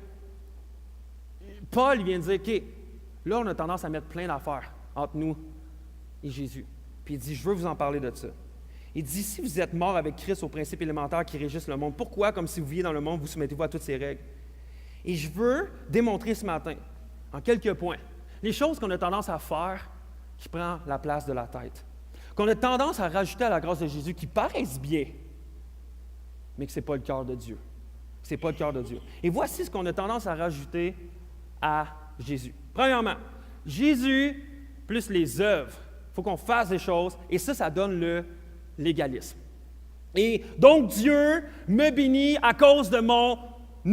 Paul vient de dire, OK, là, on a tendance à mettre plein d'affaires entre nous et Jésus. Puis il dit, je veux vous en parler de ça. Il dit, si vous êtes morts avec Christ aux principes élémentaires qui régissent le monde, pourquoi, comme si vous viviez dans le monde, vous soumettez-vous à toutes ces règles? Et je veux démontrer ce matin, en quelques points, les choses qu'on a tendance à faire qui prennent la place de la tête. Qu'on a tendance à rajouter à la grâce de Jésus qui paraissent bien, mais que ce n'est pas le cœur de Dieu. Ce n'est pas le cœur de Dieu. Et voici ce qu'on a tendance à rajouter à Jésus. Premièrement, Jésus plus les œuvres. Il faut qu'on fasse des choses, et ça donne le légalisme. Et donc, Dieu me bénit à cause de mon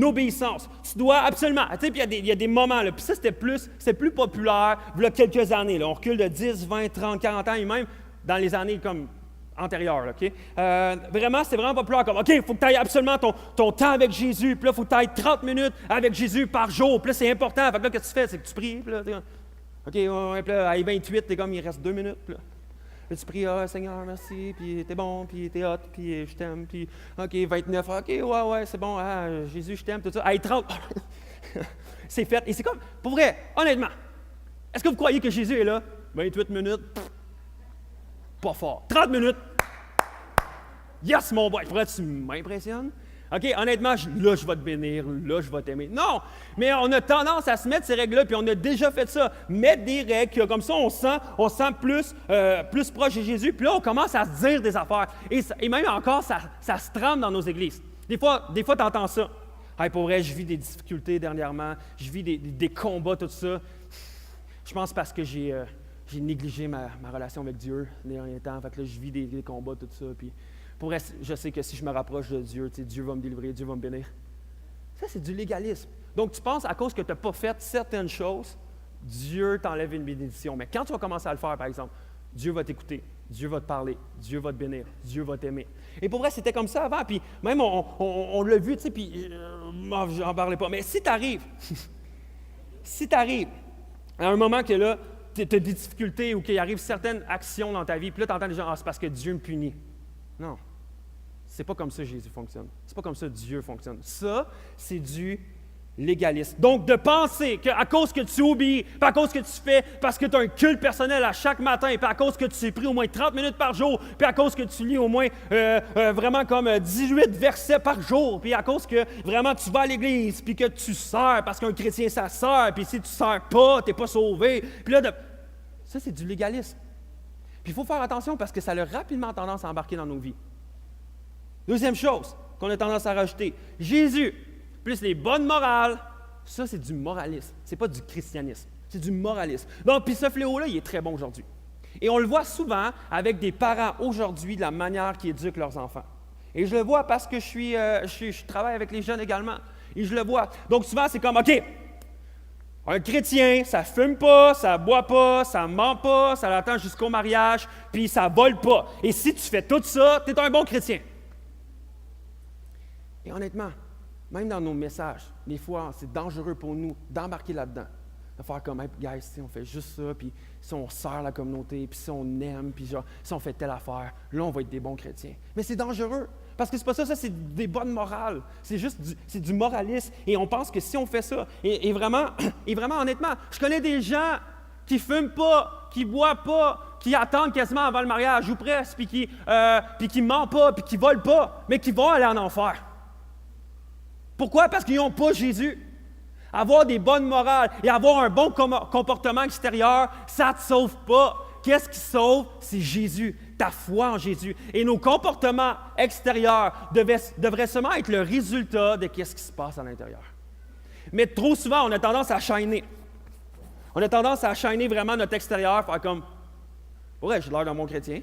obéissance. Tu dois absolument... Tu sais, puis il y a des moments, là, puis ça, c'était plus populaire il y a quelques années. Là. On recule de 10, 20, 30, 40 ans, et même dans les années comme antérieures. Là, OK? Vraiment, c'était vraiment populaire. Comme, OK, il faut que tu ailles absolument ton temps avec Jésus, puis là, il faut que tu ailles 30 minutes avec Jésus par jour, puis là, c'est important. Fait que là, qu'est-ce que tu fais? C'est que tu pries, puis là, OK, ouais, puis là, à 28, t'es comme, il reste 2 minutes, puis là. Là, tu pries, Seigneur, merci, puis t'es bon, puis t'es hot, puis je t'aime, puis OK, 29, OK, ouais, c'est bon, Jésus, je t'aime, tout ça. Hey, 30, c'est fait. Et c'est comme, pour vrai, honnêtement, est-ce que vous croyez que Jésus est là? 28 minutes, pas fort. 30 minutes, yes, mon boy, pourrais tu m'impressionnes? OK, honnêtement, là, je vais te bénir, là, je vais t'aimer. Non, mais on a tendance à se mettre ces règles-là, puis on a déjà fait ça. Mettre des règles, comme ça, on sent plus proche de Jésus, puis là, on commence à se dire des affaires. Et même encore, ça se trame dans nos églises. Des fois tu entends ça. Hey, pour vrai, je vis des difficultés dernièrement, je vis des combats, tout ça. Je pense parce que j'ai négligé ma relation avec Dieu les derniers temps. Fait que là, je vis des combats, tout ça, puis... Pour vrai, je sais que si je me rapproche de Dieu, Dieu va me délivrer, Dieu va me bénir. Ça, c'est du légalisme. Donc, tu penses, à cause que tu n'as pas fait certaines choses, Dieu t'enlève une bénédiction. Mais quand tu vas commencer à le faire, par exemple, Dieu va t'écouter, Dieu va te parler, Dieu va te bénir, Dieu va t'aimer. Et pour vrai, c'était comme ça avant. Puis même, on l'a vu, tu sais, puis j'en parlais pas. Mais si tu arrives à un moment que là, tu as des difficultés ou qu'il arrive certaines actions dans ta vie, puis là, tu entends les gens, c'est parce que Dieu me punit. Non. C'est pas comme ça que Jésus fonctionne. C'est pas comme ça que Dieu fonctionne. Ça, c'est du légalisme. Donc, de penser qu'à cause que tu obéis, puis à cause que tu fais, parce que tu as un culte personnel à chaque matin, puis à cause que tu t'es pris au moins 30 minutes par jour, puis à cause que tu lis au moins vraiment comme 18 versets par jour, puis à cause que vraiment tu vas à l'église, puis que tu sers, parce qu'un chrétien, ça sert, puis si tu ne sers pas, tu n'es pas sauvé. Puis là, ça, c'est du légalisme. Puis il faut faire attention parce que ça a rapidement tendance à embarquer dans nos vies. Deuxième chose qu'on a tendance à rajouter, Jésus, plus les bonnes morales, ça c'est du moralisme, c'est pas du christianisme, c'est du moralisme. Donc, puis ce fléau-là, il est très bon aujourd'hui. Et on le voit souvent avec des parents aujourd'hui de la manière qu'ils éduquent leurs enfants. Et je le vois parce que je travaille avec les jeunes également. Et je le vois. Donc souvent, c'est comme, OK, un chrétien, ça fume pas, ça boit pas, ça ment pas, ça l'attend jusqu'au mariage, puis ça vole pas. Et si tu fais tout ça, tu es un bon chrétien. Et honnêtement, même dans nos messages, des fois, c'est dangereux pour nous d'embarquer là-dedans. De faire comme, hey, guys, si on fait juste ça, puis si on sert la communauté, puis si on aime, puis genre, si on fait telle affaire, là, on va être des bons chrétiens. Mais c'est dangereux, parce que c'est pas ça, c'est des bonnes morales. C'est juste du moralisme. Et on pense que si on fait ça, et vraiment, honnêtement, je connais des gens qui fument pas, qui boivent pas, qui attendent quasiment avant le mariage, ou presque, puis qui mentent pas, puis qui volent pas, mais qui vont aller en enfer. Pourquoi? Parce qu'ils n'ont pas Jésus. Avoir des bonnes morales et avoir un bon comportement extérieur, ça ne te sauve pas. Qu'est-ce qui sauve? C'est Jésus, ta foi en Jésus. Et nos comportements extérieurs devraient seulement être le résultat de ce qui se passe à l'intérieur. Mais trop souvent, on a tendance à shiner. On a tendance à shiner vraiment notre extérieur, faire comme « Ouais, j'ai l'air d'un bon chrétien.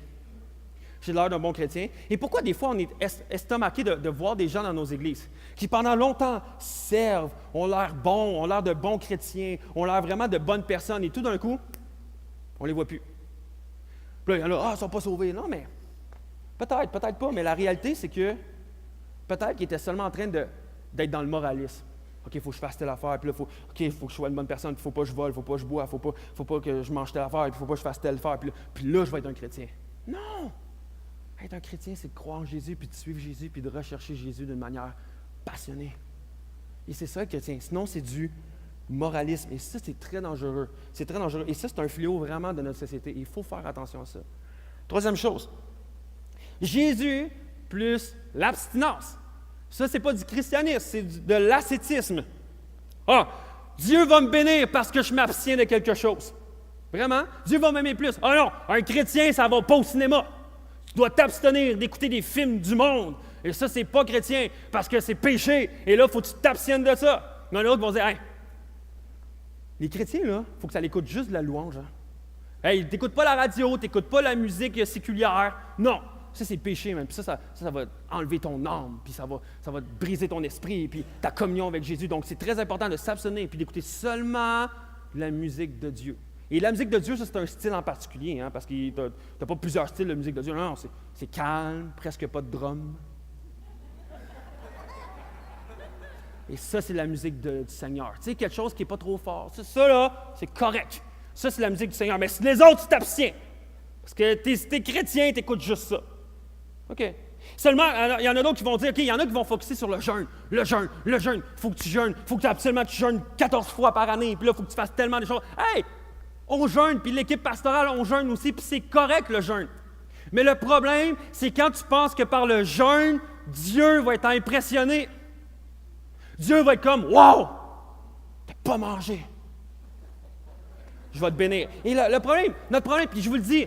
J'ai l'air d'un bon chrétien. » Et pourquoi des fois on est estomaqué de voir des gens dans nos églises qui pendant longtemps servent, ont l'air bons, ont l'air de bons chrétiens, ont l'air vraiment de bonnes personnes et tout d'un coup, on ne les voit plus. Puis là, il y en a, ils ne sont pas sauvés. Non, mais peut-être pas, mais la réalité, c'est que peut-être qu'ils étaient seulement en train d'être dans le moralisme. OK, il faut que je fasse telle affaire, puis là, il faut que je sois une bonne personne, il ne faut pas que je vole, il ne faut pas que je bois, il ne faut pas que je mange telle affaire, il ne faut pas que je fasse telle affaire, puis là, je vais être un chrétien. Non! Être un chrétien, c'est de croire en Jésus, puis de suivre Jésus, puis de rechercher Jésus d'une manière passionnée. Et c'est ça, le chrétien. Sinon, c'est du moralisme. Et ça, c'est très dangereux. C'est très dangereux. Et ça, c'est un fléau vraiment de notre société. Et il faut faire attention à ça. Troisième chose. Jésus plus l'abstinence. Ça, c'est pas du christianisme, c'est de l'ascétisme. Ah, Dieu va me bénir parce que je m'abstiens de quelque chose. Vraiment? Dieu va m'aimer plus. Ah non, un chrétien, ça va pas au cinéma. Tu dois t'abstenir d'écouter des films du monde. Et ça, c'est pas chrétien parce que c'est péché. Et là, il faut que tu t'abstiennes de ça. Mais l'autre vont dire, hey, les chrétiens, là, il faut que ça l'écoute juste de la louange. Hein? Hey, t'écoutes pas la radio, t'écoutes pas la musique séculière. Non, ça, c'est péché, même. Puis ça va enlever ton âme, puis ça va te briser ton esprit, puis ta communion avec Jésus. Donc, c'est très important de s'abstenir, puis d'écouter seulement la musique de Dieu. Et la musique de Dieu, ça, c'est un style en particulier, hein, parce que tu n'as pas plusieurs styles de musique de Dieu. Non, c'est calme, presque pas de drum. Et ça, c'est la musique du Seigneur. Tu sais, quelque chose qui n'est pas trop fort. Ça, là, c'est correct. Ça, c'est la musique du Seigneur. Mais si les autres, tu t'abstiens. Parce que si tu es chrétien, tu écoutes juste ça. OK. Seulement, il y en a d'autres qui vont dire, OK, il y en a qui vont focusser sur le jeûne. Le jeûne. Il faut que tu jeûnes. Il faut que absolument tu jeûnes 14 fois par année. Puis là, il faut que tu fasses tellement de choses. Hey! On jeûne, puis l'équipe pastorale, on jeûne aussi, puis c'est correct le jeûne. Mais le problème, c'est quand tu penses que par le jeûne, Dieu va être impressionné. Dieu va être comme, wow, t'as pas mangé. Je vais te bénir. Et notre problème, puis je vous le dis,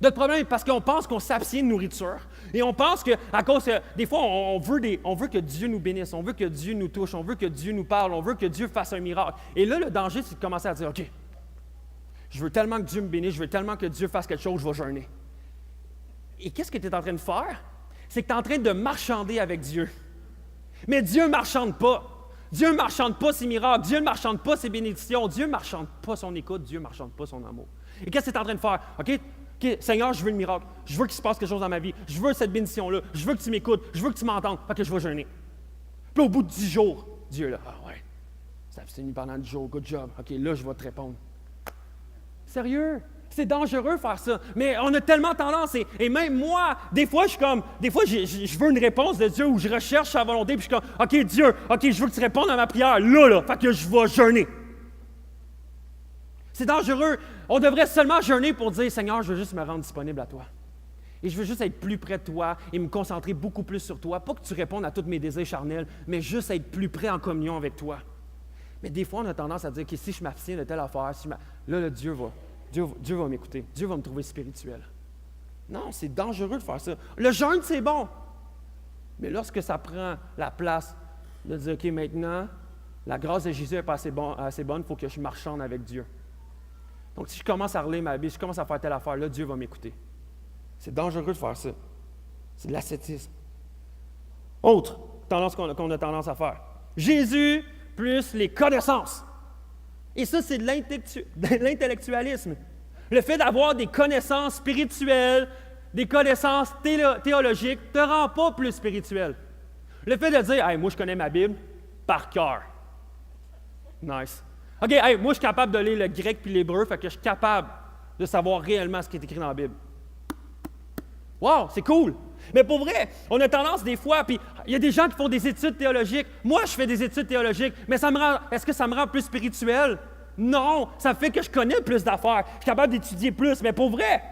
notre problème, parce qu'on pense qu'on s'abstient de nourriture, et on pense qu'à cause, des fois, on veut que Dieu nous bénisse, on veut que Dieu nous touche, on veut que Dieu nous parle, on veut que Dieu fasse un miracle. Et là, le danger, c'est de commencer à dire, OK, je veux tellement que Dieu me bénisse, je veux tellement que Dieu fasse quelque chose, je vais jeûner. Et qu'est-ce que tu es en train de faire? C'est que tu es en train de marchander avec Dieu. Mais Dieu ne marchande pas. Dieu ne marchande pas ses miracles. Dieu ne marchande pas ses bénédictions. Dieu ne marchande pas son écoute. Dieu ne marchande pas son amour. Et qu'est-ce que tu es en train de faire? OK, Seigneur, je veux le miracle. Je veux qu'il se passe quelque chose dans ma vie. Je veux cette bénédiction-là. Je veux que tu m'écoutes. Je veux que tu m'entendes. OK, je vais jeûner. Puis au bout de 10 jours, Dieu là, ah ouais, ça abstenu pendant 10 jours. Good job. OK, là, je vais te répondre. Sérieux? C'est dangereux de faire ça. Mais on a tellement tendance, et même moi, des fois, je veux une réponse de Dieu où je recherche sa volonté, puis je suis comme, OK, Dieu, OK, je veux que tu répondes à ma prière, là, fait que je vais jeûner. C'est dangereux. On devrait seulement jeûner pour dire, Seigneur, je veux juste me rendre disponible à toi. Et je veux juste être plus près de toi et me concentrer beaucoup plus sur toi. Pas que tu répondes à tous mes désirs charnels, mais juste être plus près en communion avec toi. Mais des fois, on a tendance à dire que si je m'abstiens de telle affaire, là, Dieu va m'écouter. Dieu va me trouver spirituel. Non, c'est dangereux de faire ça. Le jeûne, c'est bon. Mais lorsque ça prend la place de dire, OK, maintenant, la grâce de Jésus n'est pas assez bonne, il faut que je marchande avec Dieu. Donc, si je commence à relire ma Bible, si je commence à faire telle affaire, là, Dieu va m'écouter. C'est dangereux de faire ça. C'est de l'ascétisme. Autre tendance qu'on a tendance à faire. Jésus plus les connaissances. Et ça, c'est de l'intellectualisme. Le fait d'avoir des connaissances spirituelles, des connaissances théologiques, ne te rend pas plus spirituel. Le fait de dire, hey, moi, je connais ma Bible par cœur. Nice. OK, hey, moi, je suis capable de lire le grec puis l'hébreu, fait que je suis capable de savoir réellement ce qui est écrit dans la Bible. Wow, c'est cool. Mais pour vrai, on a tendance des fois, puis il y a des gens qui font des études théologiques. Moi, je fais des études théologiques, mais est-ce que ça me rend plus spirituel? Non, ça fait que je connais plus d'affaires. Je suis capable d'étudier plus, mais pour vrai,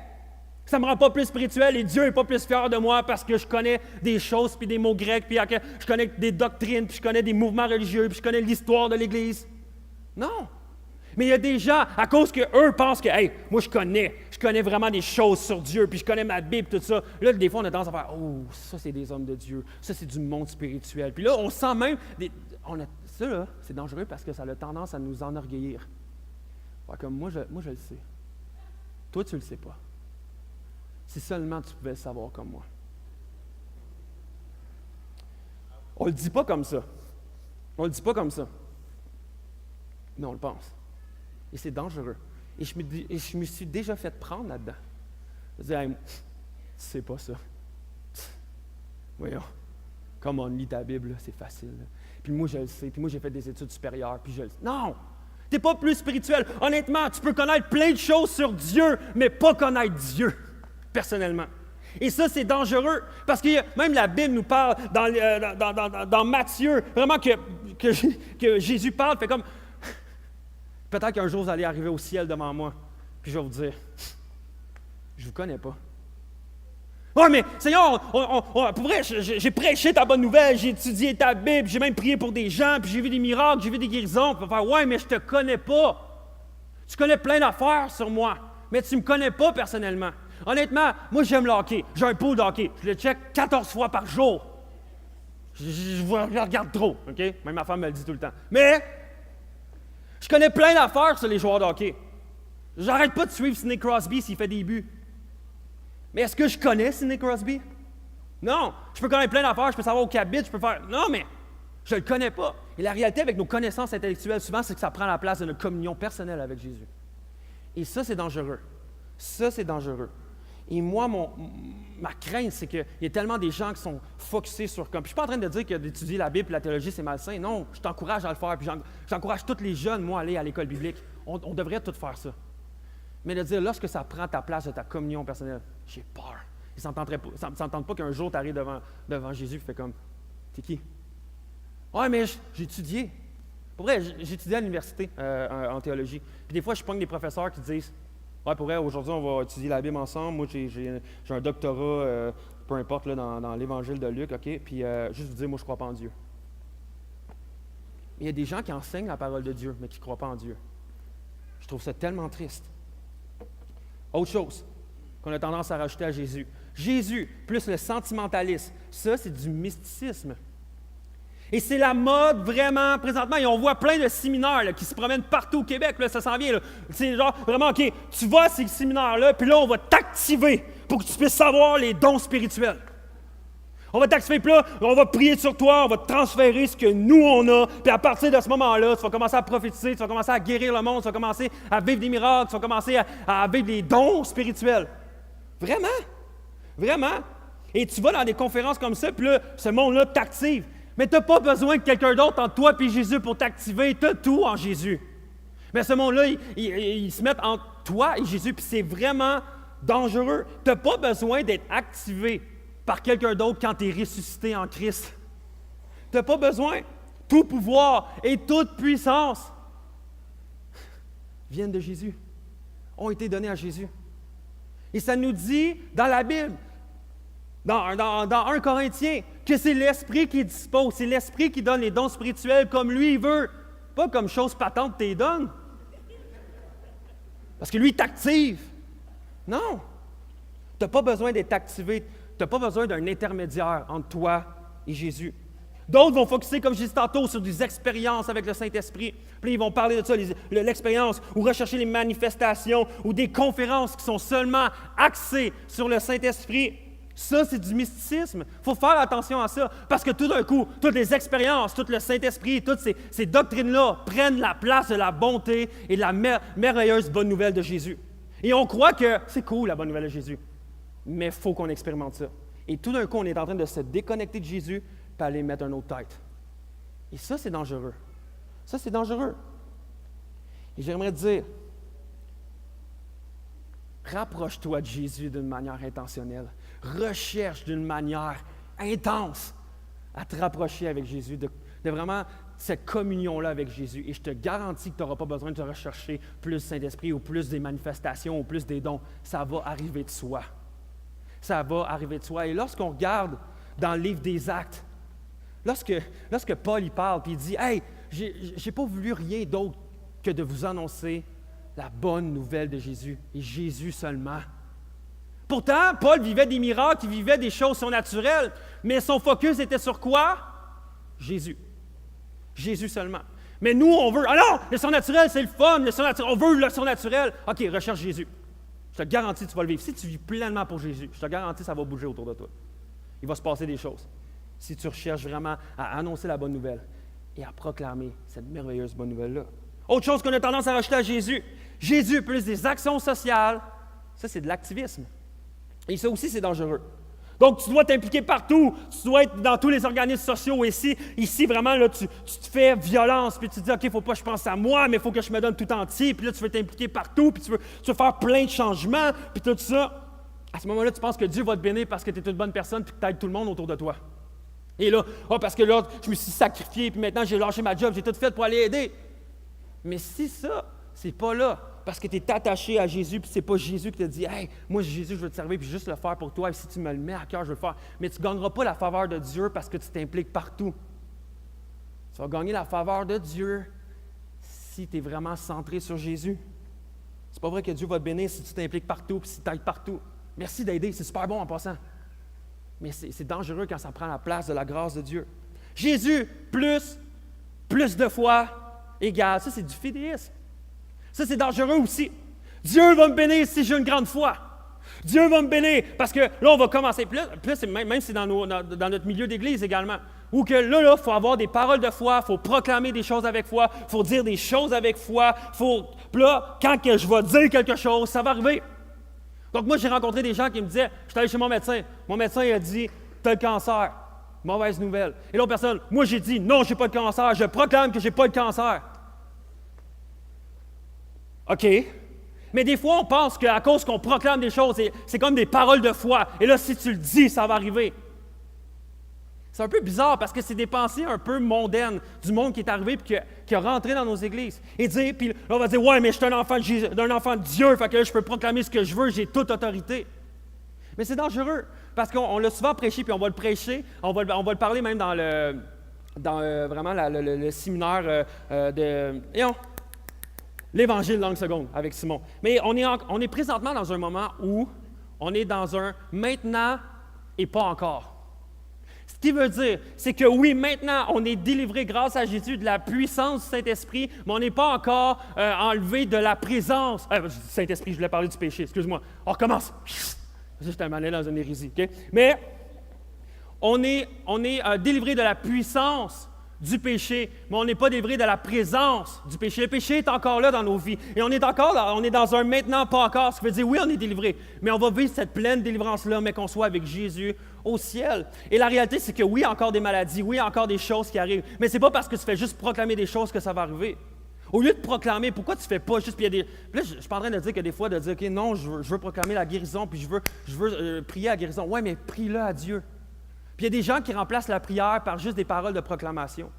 ça ne me rend pas plus spirituel et Dieu n'est pas plus fier de moi parce que je connais des choses, puis des mots grecs, puis je connais des doctrines, puis je connais des mouvements religieux, puis je connais l'histoire de l'Église. Non. Mais il y a des gens, à cause qu'eux pensent que, hey, moi je connais vraiment des choses sur Dieu, puis je connais ma Bible, tout ça. Là, des fois, on a tendance à faire, oh, ça c'est des hommes de Dieu, ça c'est du monde spirituel. Puis là, on sent même, ça là, c'est dangereux parce que ça a tendance à nous enorgueillir. Fait comme moi je le sais. Toi, tu le sais pas. Si seulement tu pouvais le savoir comme moi. On le dit pas comme ça. On le dit pas comme ça. Mais on le pense. Et c'est dangereux. Et je me suis déjà fait prendre là-dedans. Je disais, hey, tu sais pas ça. Voyons, comme on lit ta Bible, là, c'est facile. Là. Puis moi, je le sais. Puis moi, j'ai fait des études supérieures. Puis je le sais. Non! Tu n'es pas plus spirituel. Honnêtement, tu peux connaître plein de choses sur Dieu, mais pas connaître Dieu, personnellement. Et ça, c'est dangereux. Parce que même la Bible nous parle dans Matthieu, vraiment que Jésus parle, fait comme... Peut-être qu'un jour, vous allez arriver au ciel devant moi, puis je vais vous dire, je ne vous connais pas. Oui, mais Seigneur, pour vrai, j'ai prêché ta bonne nouvelle, j'ai étudié ta Bible, j'ai même prié pour des gens, puis j'ai vu des miracles, j'ai vu des guérisons. Puis on va faire, ouais, mais je ne te connais pas. Tu connais plein d'affaires sur moi, mais tu ne me connais pas personnellement. Honnêtement, moi, j'aime le hockey. J'ai un pool de hockey. Je le check 14 fois par jour. Je regarde trop, OK? Même ma femme me le dit tout le temps. Mais... je connais plein d'affaires sur les joueurs de hockey. J'arrête pas de suivre Sidney Crosby s'il fait des buts. Mais est-ce que je connais Sidney Crosby? Non. Je peux connaître plein d'affaires, je peux savoir où il habite, je peux faire... Non, mais je ne le connais pas. Et la réalité avec nos connaissances intellectuelles, souvent, c'est que ça prend la place de notre communion personnelle avec Jésus. Et ça, c'est dangereux. Ça, c'est dangereux. Et moi, ma crainte, c'est qu'il y a tellement des gens qui sont focusés sur... Puis je ne suis pas en train de dire que d'étudier la Bible et la théologie, c'est malsain. Non, je t'encourage à le faire. Puis j'encourage tous les jeunes, moi, à aller à l'école biblique. On devrait tous faire ça. Mais de dire, lorsque ça prend ta place de ta communion personnelle, j'ai peur. Ils ne s'entendent pas qu'un jour, tu arrives devant Jésus et tu fais comme, t'es qui? Ouais, mais j'ai étudié. Pour vrai, j'ai étudié à l'université en théologie. Puis des fois, je pogne des professeurs qui disent, ouais, pour vrai, aujourd'hui, on va étudier la Bible ensemble. Moi, j'ai un doctorat, peu importe, là, dans l'Évangile de Luc, OK? Puis, juste vous dire, moi, je ne crois pas en Dieu. Il y a des gens qui enseignent la parole de Dieu, mais qui ne croient pas en Dieu. Je trouve ça tellement triste. Autre chose qu'on a tendance à rajouter à Jésus. Jésus, plus le sentimentalisme, ça, c'est du mysticisme. Et c'est la mode vraiment présentement. Et on voit plein de séminaires là, qui se promènent partout au Québec. Là, ça s'en vient. Là. C'est genre vraiment, OK, tu vas à ces séminaires-là, puis là, on va t'activer pour que tu puisses savoir les dons spirituels. On va t'activer, puis là, on va prier sur toi, on va te transférer ce que nous, on a. Puis à partir de ce moment-là, tu vas commencer à prophétiser, tu vas commencer à guérir le monde, tu vas commencer à vivre des miracles, tu vas commencer à vivre des dons spirituels. Vraiment? Vraiment? Et tu vas dans des conférences comme ça, puis là, ce monde-là t'active. Mais tu n'as pas besoin de quelqu'un d'autre entre toi et Jésus pour t'activer. Tu as tout en Jésus. Mais ce monde-là, ils se mettent entre toi et Jésus, puis c'est vraiment dangereux. Tu n'as pas besoin d'être activé par quelqu'un d'autre quand tu es ressuscité en Christ. Tu n'as pas besoin. Tout pouvoir et toute puissance viennent de Jésus, ont été donnés à Jésus. Et ça nous dit dans la Bible, dans 1 Corinthiens, que c'est l'Esprit qui dispose, c'est l'Esprit qui donne les dons spirituels comme lui, il veut, pas comme chose patente t'es donne. Parce que lui, il t'active. Non. Tu n'as pas besoin d'être activé, tu n'as pas besoin d'un intermédiaire entre toi et Jésus. D'autres vont focuser, comme je disais tantôt, sur des expériences avec le Saint-Esprit. Puis ils vont parler de ça, l'expérience, ou rechercher les manifestations, ou des conférences qui sont seulement axées sur le Saint-Esprit. Ça, c'est du mysticisme. Il faut faire attention à ça, parce que tout d'un coup, toutes les expériences, tout le Saint-Esprit, toutes ces doctrines-là prennent la place de la bonté et de la merveilleuse bonne nouvelle de Jésus. Et on croit que c'est cool, la bonne nouvelle de Jésus, mais il faut qu'on expérimente ça. Et tout d'un coup, on est en train de se déconnecter de Jésus et aller mettre une autre tête. Et ça, c'est dangereux. Ça, c'est dangereux. Et j'aimerais te dire, rapproche-toi de Jésus d'une manière intentionnelle. Recherche d'une manière intense à te rapprocher avec Jésus, de vraiment cette communion-là avec Jésus. Et je te garantis que tu n'auras pas besoin de te rechercher plus Saint-Esprit ou plus des manifestations ou plus des dons. Ça va arriver de soi. Ça va arriver de soi. Et lorsqu'on regarde dans le livre des Actes, lorsque Paul y parle et il dit « Hey, j'ai pas voulu rien d'autre que de vous annoncer la bonne nouvelle de Jésus, et Jésus seulement. » Pourtant, Paul vivait des miracles, il vivait des choses surnaturelles, mais son focus était sur quoi? Jésus. Jésus seulement. Mais nous, on veut, ah non, le surnaturel, c'est le fun, on veut le surnaturel. OK, recherche Jésus. Je te garantis que tu vas le vivre. Si tu vis pleinement pour Jésus, je te garantis que ça va bouger autour de toi. Il va se passer des choses. Si tu recherches vraiment à annoncer la bonne nouvelle et à proclamer cette merveilleuse bonne nouvelle-là. Autre chose qu'on a tendance à rajouter à Jésus. Jésus plus des actions sociales, ça c'est de l'activisme. Et ça aussi c'est dangereux. Donc tu dois t'impliquer partout, tu dois être dans tous les organismes sociaux ici vraiment là, tu te fais violence, puis tu te dis OK, il ne faut pas que je pense à moi, mais il faut que je me donne tout entier, puis là tu veux t'impliquer partout, puis tu veux faire plein de changements, puis tout ça. À ce moment-là, tu penses que Dieu va te bénir parce que tu es une bonne personne, puis que tu aides tout le monde autour de toi. Et là, parce que là, je me suis sacrifié, puis maintenant j'ai lâché ma job, j'ai tout fait pour aller aider. Mais si ça, c'est pas là, parce que tu es attaché à Jésus, puis c'est pas Jésus qui te dit « Hey, moi Jésus, je veux te servir, puis juste le faire pour toi, et si tu me le mets à cœur, je veux le faire. » Mais tu ne gagneras pas la faveur de Dieu parce que tu t'impliques partout. Tu vas gagner la faveur de Dieu si tu es vraiment centré sur Jésus. C'est pas vrai que Dieu va te bénir si tu t'impliques partout, puis si tu aides partout. Merci d'aider, c'est super bon en passant. Mais c'est dangereux quand ça prend la place de la grâce de Dieu. Jésus, plus de foi, égale. Ça, c'est du fidéisme. Ça, c'est dangereux aussi. Dieu va me bénir si j'ai une grande foi. Dieu va me bénir parce que là, on va commencer. Puis là, même si c'est dans notre milieu d'église également, où que là, il faut avoir des paroles de foi, il faut proclamer des choses avec foi, il faut dire des choses avec foi. Puis là, quand que je vais dire quelque chose, ça va arriver. Donc moi, j'ai rencontré des gens qui me disaient, je suis allé chez mon médecin. Mon médecin, il a dit, tu as le cancer. Mauvaise nouvelle. Et l'autre personne, moi, j'ai dit, non, je n'ai pas de cancer. Je proclame que je n'ai pas de cancer. OK. Mais des fois, on pense qu'à cause qu'on proclame des choses, c'est comme des paroles de foi. Et là, si tu le dis, ça va arriver. C'est un peu bizarre parce que c'est des pensées un peu mondaines du monde qui est arrivé et qui a rentré dans nos églises. Et dire, puis là, on va dire, ouais, mais je suis un enfant de Dieu, fait que là, je peux proclamer ce que je veux, j'ai toute autorité. Mais c'est dangereux parce qu'on l'a souvent prêché, puis on va le prêcher, on va le parler même dans vraiment le séminaire de l'Évangile langue seconde avec Simon. Mais on est présentement dans un moment où on est dans un maintenant et pas encore. Ce qui veut dire, c'est que oui, maintenant, on est délivré grâce à Jésus de la puissance du Saint-Esprit, mais on n'est pas encore enlevé de la présence. Saint-Esprit, je voulais parler du péché, excuse-moi. On recommence. J'étais allé dans une hérésie, OK? Mais on est délivré de la puissance du péché, mais on n'est pas délivré de la présence du péché. Le péché est encore là dans nos vies. Et on est encore là, on est dans un maintenant, pas encore. Ce qui veut dire, oui, on est délivré, mais on va vivre cette pleine délivrance-là, mais qu'on soit avec Jésus au ciel. Et la réalité, c'est que oui, il y a encore des maladies, oui, il y a encore des choses qui arrivent, mais ce n'est pas parce que tu fais juste proclamer des choses que ça va arriver. Au lieu de proclamer, pourquoi tu ne fais pas juste... Puis là, je ne suis pas en train de dire que des fois, de dire, OK, non, je veux proclamer la guérison, puis je veux prier la guérison. Oui, mais prie-le à Dieu. Puis il y a des gens qui remplacent la prière par juste des paroles de proclamation.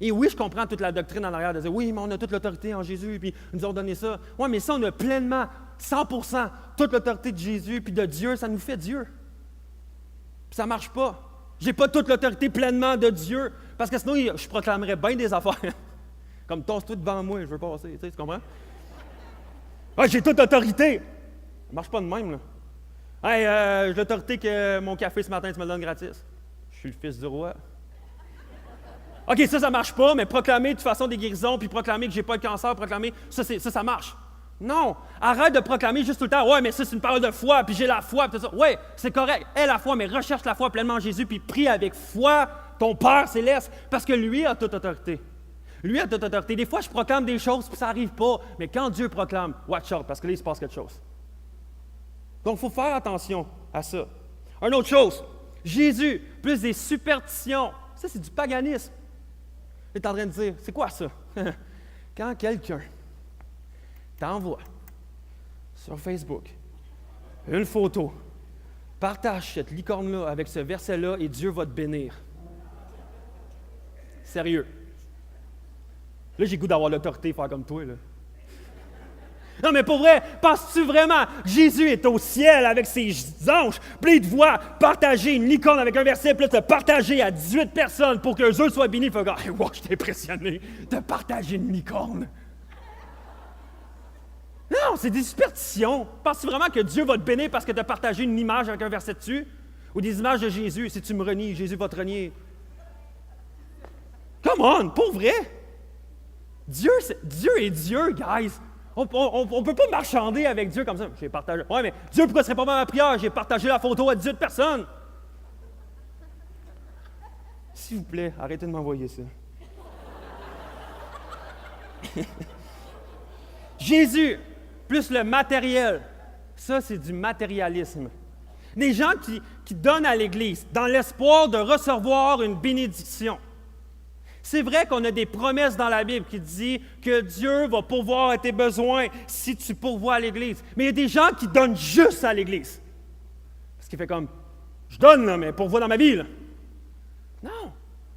Et oui, je comprends toute la doctrine en arrière de dire, oui, mais on a toute l'autorité en Jésus, puis ils nous ont donné ça. Oui, mais ça, on a pleinement, 100%, toute l'autorité de Jésus, puis de Dieu, ça nous fait Dieu. Puis ça ne marche pas. Je n'ai pas toute l'autorité pleinement de Dieu, parce que sinon, je proclamerais bien des affaires. Comme tasse-toi devant moi, je veux passer, tu comprends? Ah, j'ai toute l'autorité. Ça ne marche pas de même, là. Hey, j'ai l'autorité que mon café ce matin, tu me le donnes gratis. Je suis le fils du roi. OK, ça ne marche pas, mais proclamer de toute façon des guérisons, puis proclamer que je n'ai pas le cancer, proclamer, ça marche. Non, arrête de proclamer juste tout le temps, ouais, mais ça c'est une parole de foi, puis j'ai la foi, puis tout ça. Ouais, c'est correct, aie la foi, mais recherche la foi pleinement en Jésus, puis prie avec foi ton Père céleste, parce que lui a toute autorité. Lui a toute autorité. Des fois, je proclame des choses, puis ça n'arrive pas, mais quand Dieu proclame, watch out, parce que là, il se passe quelque chose. Donc, il faut faire attention à ça. Une autre chose, Jésus, plus des superstitions, ça c'est du paganisme. Tu es en train de dire, c'est quoi ça? Quand quelqu'un t'envoie sur Facebook une photo, partage cette licorne-là avec ce verset-là et Dieu va te bénir. Sérieux. Là, j'ai le goût d'avoir l'autorité, faire comme toi, là. Non, mais pour vrai, penses-tu vraiment que Jésus est au ciel avec ses anges, puis il te voit partager une licorne avec un verset, puis là, te partager à 18 personnes pour qu'eux autres soient bénis? Il fait « Hey, wow, je t'ai impressionné de partager une licorne. » Non, c'est des superstitions. Penses-tu vraiment que Dieu va te bénir parce que tu as partagé une image avec un verset dessus? Ou des images de Jésus? Si tu me renies, Jésus va te renier. Come on, pour vrai? Dieu est Dieu, guys. On ne peut pas marchander avec Dieu comme ça. J'ai partagé. Ouais, mais Dieu, pourquoi serait pas ma prière? J'ai partagé la photo à 18 personnes. S'il vous plaît, arrêtez de m'envoyer ça. Jésus, plus le matériel. Ça, c'est du matérialisme. Des gens qui donnent à l'Église dans l'espoir de recevoir une bénédiction. C'est vrai qu'on a des promesses dans la Bible qui disent que Dieu va pourvoir à tes besoins si tu pourvois à l'Église. Mais il y a des gens qui donnent juste à l'Église. Parce qu'il fait comme, je donne, là, mais pourvois dans ma vie. Là. Non,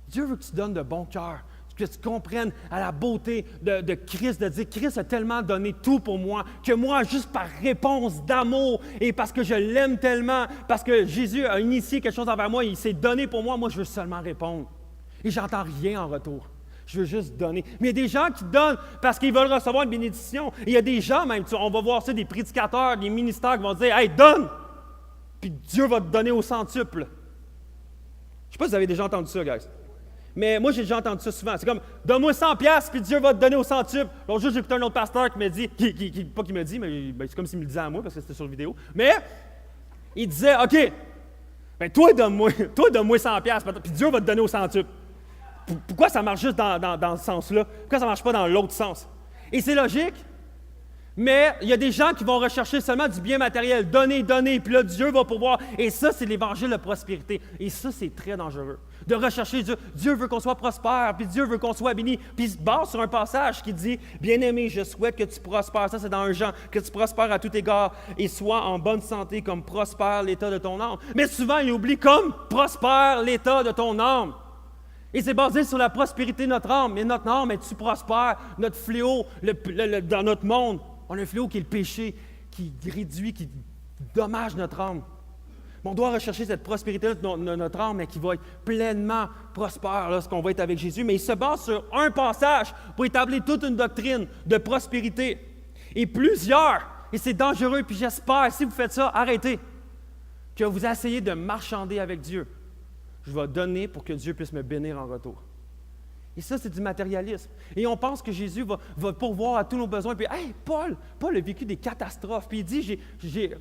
Dieu veut que tu donnes de bon cœur, que tu comprennes à la beauté de Christ, de dire, Christ a tellement donné tout pour moi, que moi, juste par réponse d'amour et parce que je l'aime tellement, parce que Jésus a initié quelque chose envers moi, il s'est donné pour moi, moi, je veux seulement répondre. Et j'entends rien en retour. Je veux juste donner. Mais il y a des gens qui donnent parce qu'ils veulent recevoir une bénédiction. Et il y a des gens même, on va voir ça, des prédicateurs, des ministères qui vont dire « Hey, donne! » Puis Dieu va te donner au centuple. Je ne sais pas si vous avez déjà entendu ça, guys. Mais moi, j'ai déjà entendu ça souvent. C'est comme « Donne-moi 100$, puis Dieu va te donner au centuple. » L'autre jour, j'ai écouté un autre pasteur qui me dit, pas qui me dit, mais c'est comme s'il me le disait à moi parce que c'était sur vidéo. Mais il disait « OK, ben toi, donne-moi 100$, puis Dieu va te donner au centuple. » Pourquoi ça marche juste dans ce sens-là? Pourquoi ça ne marche pas dans l'autre sens? Et c'est logique, mais il y a des gens qui vont rechercher seulement du bien matériel. Donner, puis là, Dieu va pouvoir. Et ça, c'est l'évangile de prospérité. Et ça, c'est très dangereux. De rechercher Dieu. Dieu veut qu'on soit prospère, puis Dieu veut qu'on soit béni. Puis il se base sur un passage qui dit « Bien-aimé, je souhaite que tu prospères. » Ça, c'est dans 1 Jean. Que tu prospères à tout égard et sois en bonne santé comme prospère l'état de ton âme. Mais souvent, il oublie comme prospère l'état de ton âme. Et c'est basé sur la prospérité de notre âme. Mais notre âme, est-tu prospère? Notre fléau dans notre monde, on a un fléau qui est le péché, qui réduit, qui dommage notre âme. Mais on doit rechercher cette prospérité de notre âme, mais qui va être pleinement prospère lorsqu'on va être avec Jésus. Mais il se base sur un passage pour établir toute une doctrine de prospérité. Et plusieurs, et c'est dangereux, puis j'espère, si vous faites ça, arrêtez, que vous essayez de marchander avec Dieu. Je vais donner pour que Dieu puisse me bénir en retour. Et ça, c'est du matérialisme. Et on pense que Jésus va pourvoir à tous nos besoins. Puis, hey, Paul a vécu des catastrophes. Puis il dit, j'ai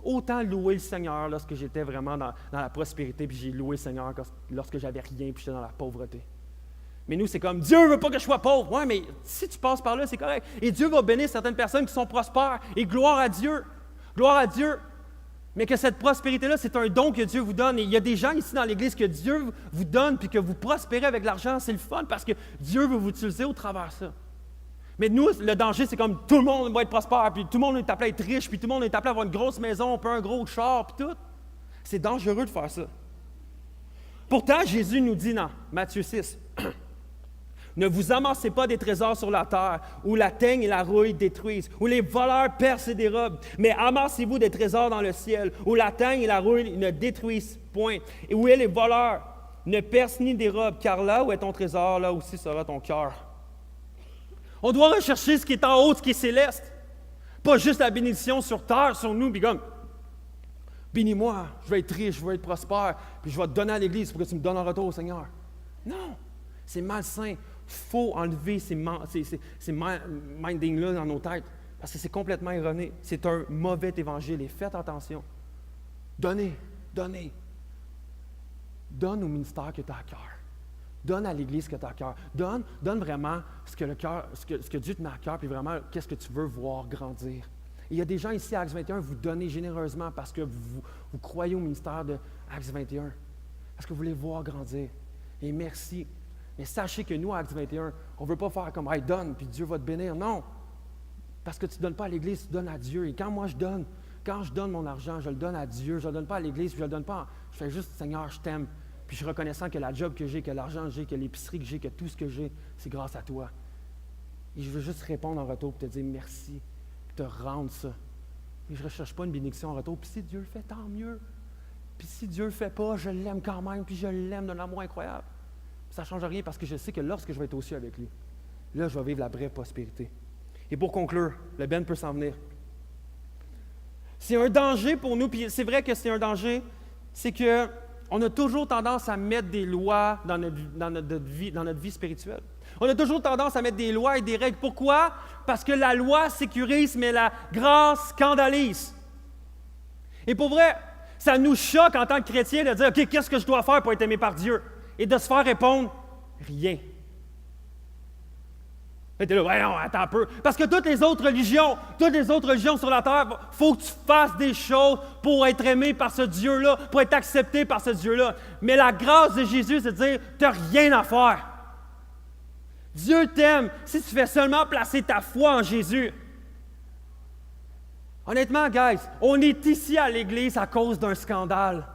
autant loué le Seigneur lorsque j'étais vraiment dans la prospérité, puis j'ai loué le Seigneur lorsque j'avais rien, puis j'étais dans la pauvreté. Mais nous, c'est comme, Dieu ne veut pas que je sois pauvre. Oui, mais si tu passes par là, c'est correct. Et Dieu va bénir certaines personnes qui sont prospères. Et gloire à Dieu. Gloire à Dieu. Mais que cette prospérité-là, c'est un don que Dieu vous donne. Et il y a des gens ici dans l'Église que Dieu vous donne puis que vous prospérez avec l'argent. C'est le fun parce que Dieu veut vous utiliser au travers de ça. Mais nous, le danger, c'est comme tout le monde va être prospère, puis tout le monde est appelé à être riche, puis tout le monde est appelé à avoir une grosse maison, puis un gros char, puis tout. C'est dangereux de faire ça. Pourtant, Jésus nous dit dans Matthieu 6, ne vous amassez pas des trésors sur la terre, où la teigne et la rouille détruisent, où les voleurs percent et dérobent, mais amassez-vous des trésors dans le ciel, où la teigne et la rouille ne détruisent point, et où les voleurs ne percent ni dérobent, car là où est ton trésor, là aussi sera ton cœur. On doit rechercher ce qui est en haut, ce qui est céleste, pas juste la bénédiction sur terre, sur nous, puis comme, bénis-moi, je vais être riche, je vais être prospère, puis je vais te donner à l'Église pour que tu me donnes en retour, Seigneur. Non, c'est malsain. Il faut enlever ces mindings-là dans nos têtes. Parce que c'est complètement erroné. C'est un mauvais évangile. Et faites attention. Donnez. Donne au ministère que tu as à cœur. Donne à l'Église que tu as à cœur. Donne vraiment ce que Dieu te met à cœur, puis vraiment, qu'est-ce que tu veux voir grandir. Et il y a des gens ici à Acts 21, vous donnez généreusement parce que vous croyez au ministère de Acts 21. Parce que vous voulez voir grandir. Et merci. Mais sachez que nous, à Acts 21, on ne veut pas faire comme « Hey, donne, puis Dieu va te bénir ». Non. Parce que tu ne donnes pas à l'Église, tu donnes à Dieu. Et quand je donne mon argent, je le donne à Dieu. Je ne le donne pas à l'Église, puis je le donne pas. Je fais juste « Seigneur, je t'aime ». Puis je suis reconnaissant que la job que j'ai, que l'argent que j'ai, que l'épicerie que j'ai, que tout ce que j'ai, c'est grâce à toi. Et je veux juste répondre en retour pour te dire merci, puis te rendre ça. Et je ne recherche pas une bénédiction en retour. Puis si Dieu le fait, tant mieux. Puis si Dieu ne le fait pas, je l'aime quand même, puis je l'aime d'un amour incroyable. Ça ne change rien parce que je sais que lorsque je vais être aussi avec lui, là, je vais vivre la vraie prospérité. Et pour conclure, le Ben peut s'en venir. C'est un danger pour nous, puis c'est vrai que c'est un danger, c'est qu'on a toujours tendance à mettre des lois dans notre vie spirituelle. On a toujours tendance à mettre des lois et des règles. Pourquoi? Parce que la loi sécurise, mais la grâce scandalise. Et pour vrai, ça nous choque en tant que chrétiens de dire « OK, qu'est-ce que je dois faire pour être aimé par Dieu? » Et de se faire répondre « Rien. » Et t'es là, ouais, non, attends un peu. Parce que toutes les autres religions sur la terre, il faut que tu fasses des choses pour être aimé par ce Dieu-là, pour être accepté par ce Dieu-là. Mais la grâce de Jésus, c'est de dire, tu n'as rien à faire. Dieu t'aime si tu fais seulement placer ta foi en Jésus. Honnêtement, guys, on est ici à l'Église à cause d'un scandale.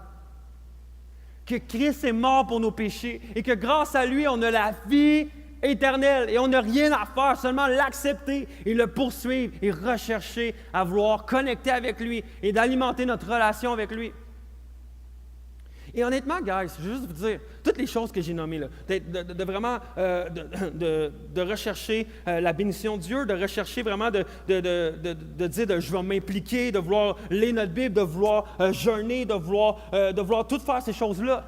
Que Christ est mort pour nos péchés et que grâce à lui, on a la vie éternel et on n'a rien à faire, seulement l'accepter et le poursuivre et rechercher à vouloir connecter avec lui et d'alimenter notre relation avec lui. Et honnêtement, guys, je veux juste vous dire, toutes les choses que j'ai nommées, là, de vraiment de rechercher la bénédiction de Dieu, de rechercher vraiment de dire je vais m'impliquer, de vouloir lire notre Bible, de vouloir jeûner, de vouloir tout faire ces choses-là.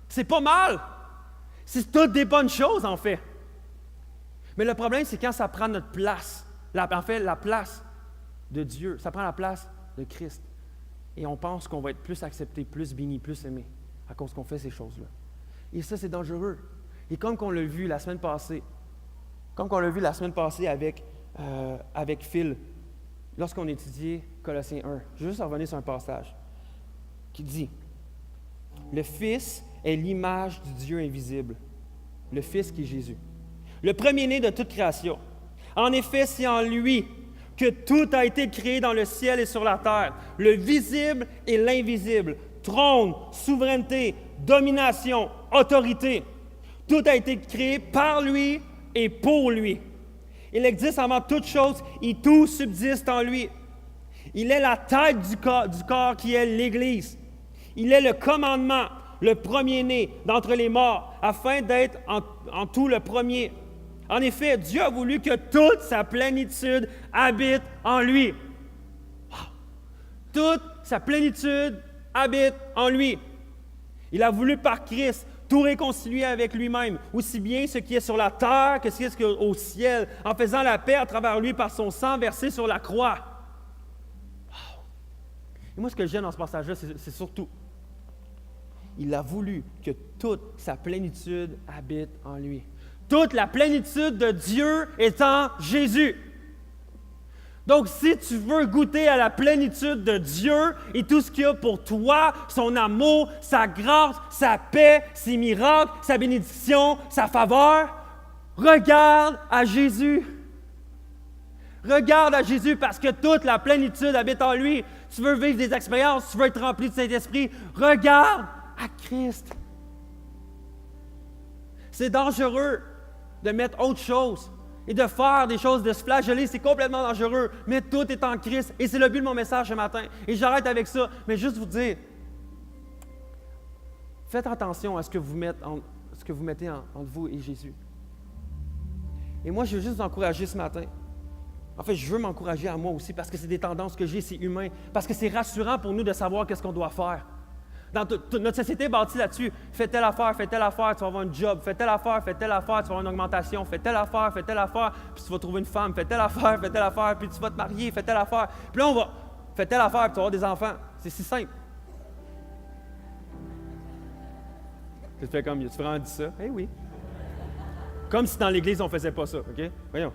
C'est pas mal! C'est toutes des bonnes choses, en fait. Mais le problème, c'est quand ça prend notre place, la place de Dieu, ça prend la place de Christ. Et on pense qu'on va être plus accepté, plus béni, plus aimé à cause qu'on fait ces choses-là. Et ça, c'est dangereux. Et comme on l'a vu la semaine passée, avec Phil, lorsqu'on étudiait Colossiens 1, je vais juste revenir sur un passage qui dit « Le Fils est l'image du Dieu invisible, le Fils qui est Jésus. Le premier-né de toute création. En effet, c'est en lui que tout a été créé dans le ciel et sur la terre, le visible et l'invisible, trône, souveraineté, domination, autorité. Tout a été créé par lui et pour lui. Il existe avant toute chose et tout subsiste en lui. Il est la tête du corps qui est l'Église. Il est le commandement, le premier-né d'entre les morts, afin d'être en tout le premier. En effet, Dieu a voulu que toute sa plénitude habite en lui. Wow. Toute sa plénitude habite en lui. Il a voulu par Christ tout réconcilier avec lui-même, aussi bien ce qui est sur la terre que ce qui est au ciel, en faisant la paix à travers lui par son sang versé sur la croix. Wow. Et moi, ce que j'aime dans ce passage-là, c'est surtout, il a voulu que toute sa plénitude habite en lui. Toute la plénitude de Dieu est en Jésus. Donc, si tu veux goûter à la plénitude de Dieu et tout ce qu'il y a pour toi, son amour, sa grâce, sa paix, ses miracles, sa bénédiction, sa faveur, regarde à Jésus. Regarde à Jésus parce que toute la plénitude habite en lui. Tu veux vivre des expériences, tu veux être rempli de Saint-Esprit, regarde à Christ. C'est dangereux de mettre autre chose et de faire des choses, de se flageller, c'est complètement dangereux. Mais tout est en Christ et c'est le but de mon message ce matin. Et j'arrête avec ça, mais juste vous dire, faites attention à ce que vous mettez entre vous et Jésus. Et moi, je veux juste vous encourager ce matin. En fait, je veux m'encourager à moi aussi parce que c'est des tendances que j'ai, c'est humain. Parce que c'est rassurant pour nous de savoir qu'est-ce qu'on doit faire. Notre société est bâtie là-dessus. Fais telle affaire, tu vas avoir un job. Fais telle affaire, tu vas avoir une augmentation. Fais telle affaire, puis tu vas trouver une femme. Fais telle affaire, puis tu vas te marier. Fais telle affaire. Puis là, fais telle affaire, puis tu vas avoir des enfants. C'est si simple. Tu fais comme, tu vraiment dit ça? Eh oui. Comme si dans l'Église, on ne faisait pas ça, OK? Voyons.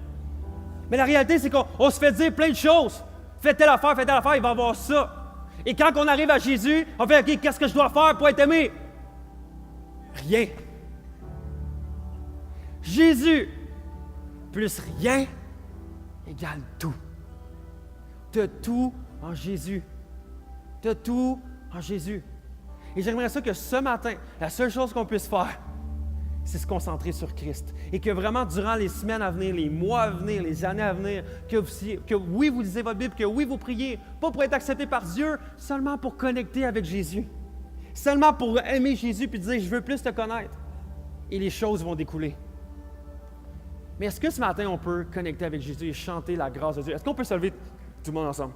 Mais la réalité, c'est qu'on se fait dire plein de choses. Fais telle affaire, il va y avoir ça. Et quand on arrive à Jésus, on fait, OK, qu'est-ce que je dois faire pour être aimé? Rien. Jésus plus rien égale tout. Tu as tout en Jésus. Tu as tout en Jésus. Et j'aimerais ça que ce matin, la seule chose qu'on puisse faire, c'est se concentrer sur Christ. Et que vraiment, durant les semaines à venir, les mois à venir, les années à venir, que oui, vous lisez votre Bible, que oui, vous priez, pas pour être accepté par Dieu, seulement pour connecter avec Jésus. Seulement pour aimer Jésus puis dire, je veux plus te connaître. Et les choses vont découler. Mais est-ce que ce matin, on peut connecter avec Jésus et chanter la grâce de Dieu? Est-ce qu'on peut se lever tout le monde ensemble?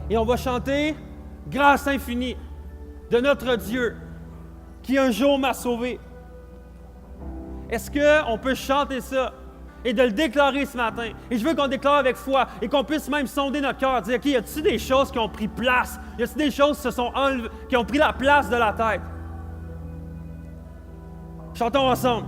Et on va chanter « Grâce infinie de notre Dieu qui un jour m'a sauvé ». Est-ce qu'on peut chanter ça et de le déclarer ce matin? Et je veux qu'on déclare avec foi et qu'on puisse même sonder notre cœur, dire « OK, y a-t-il des choses qui ont pris place? Y a-t-il des choses qui ont pris la place de la tête? » Chantons ensemble.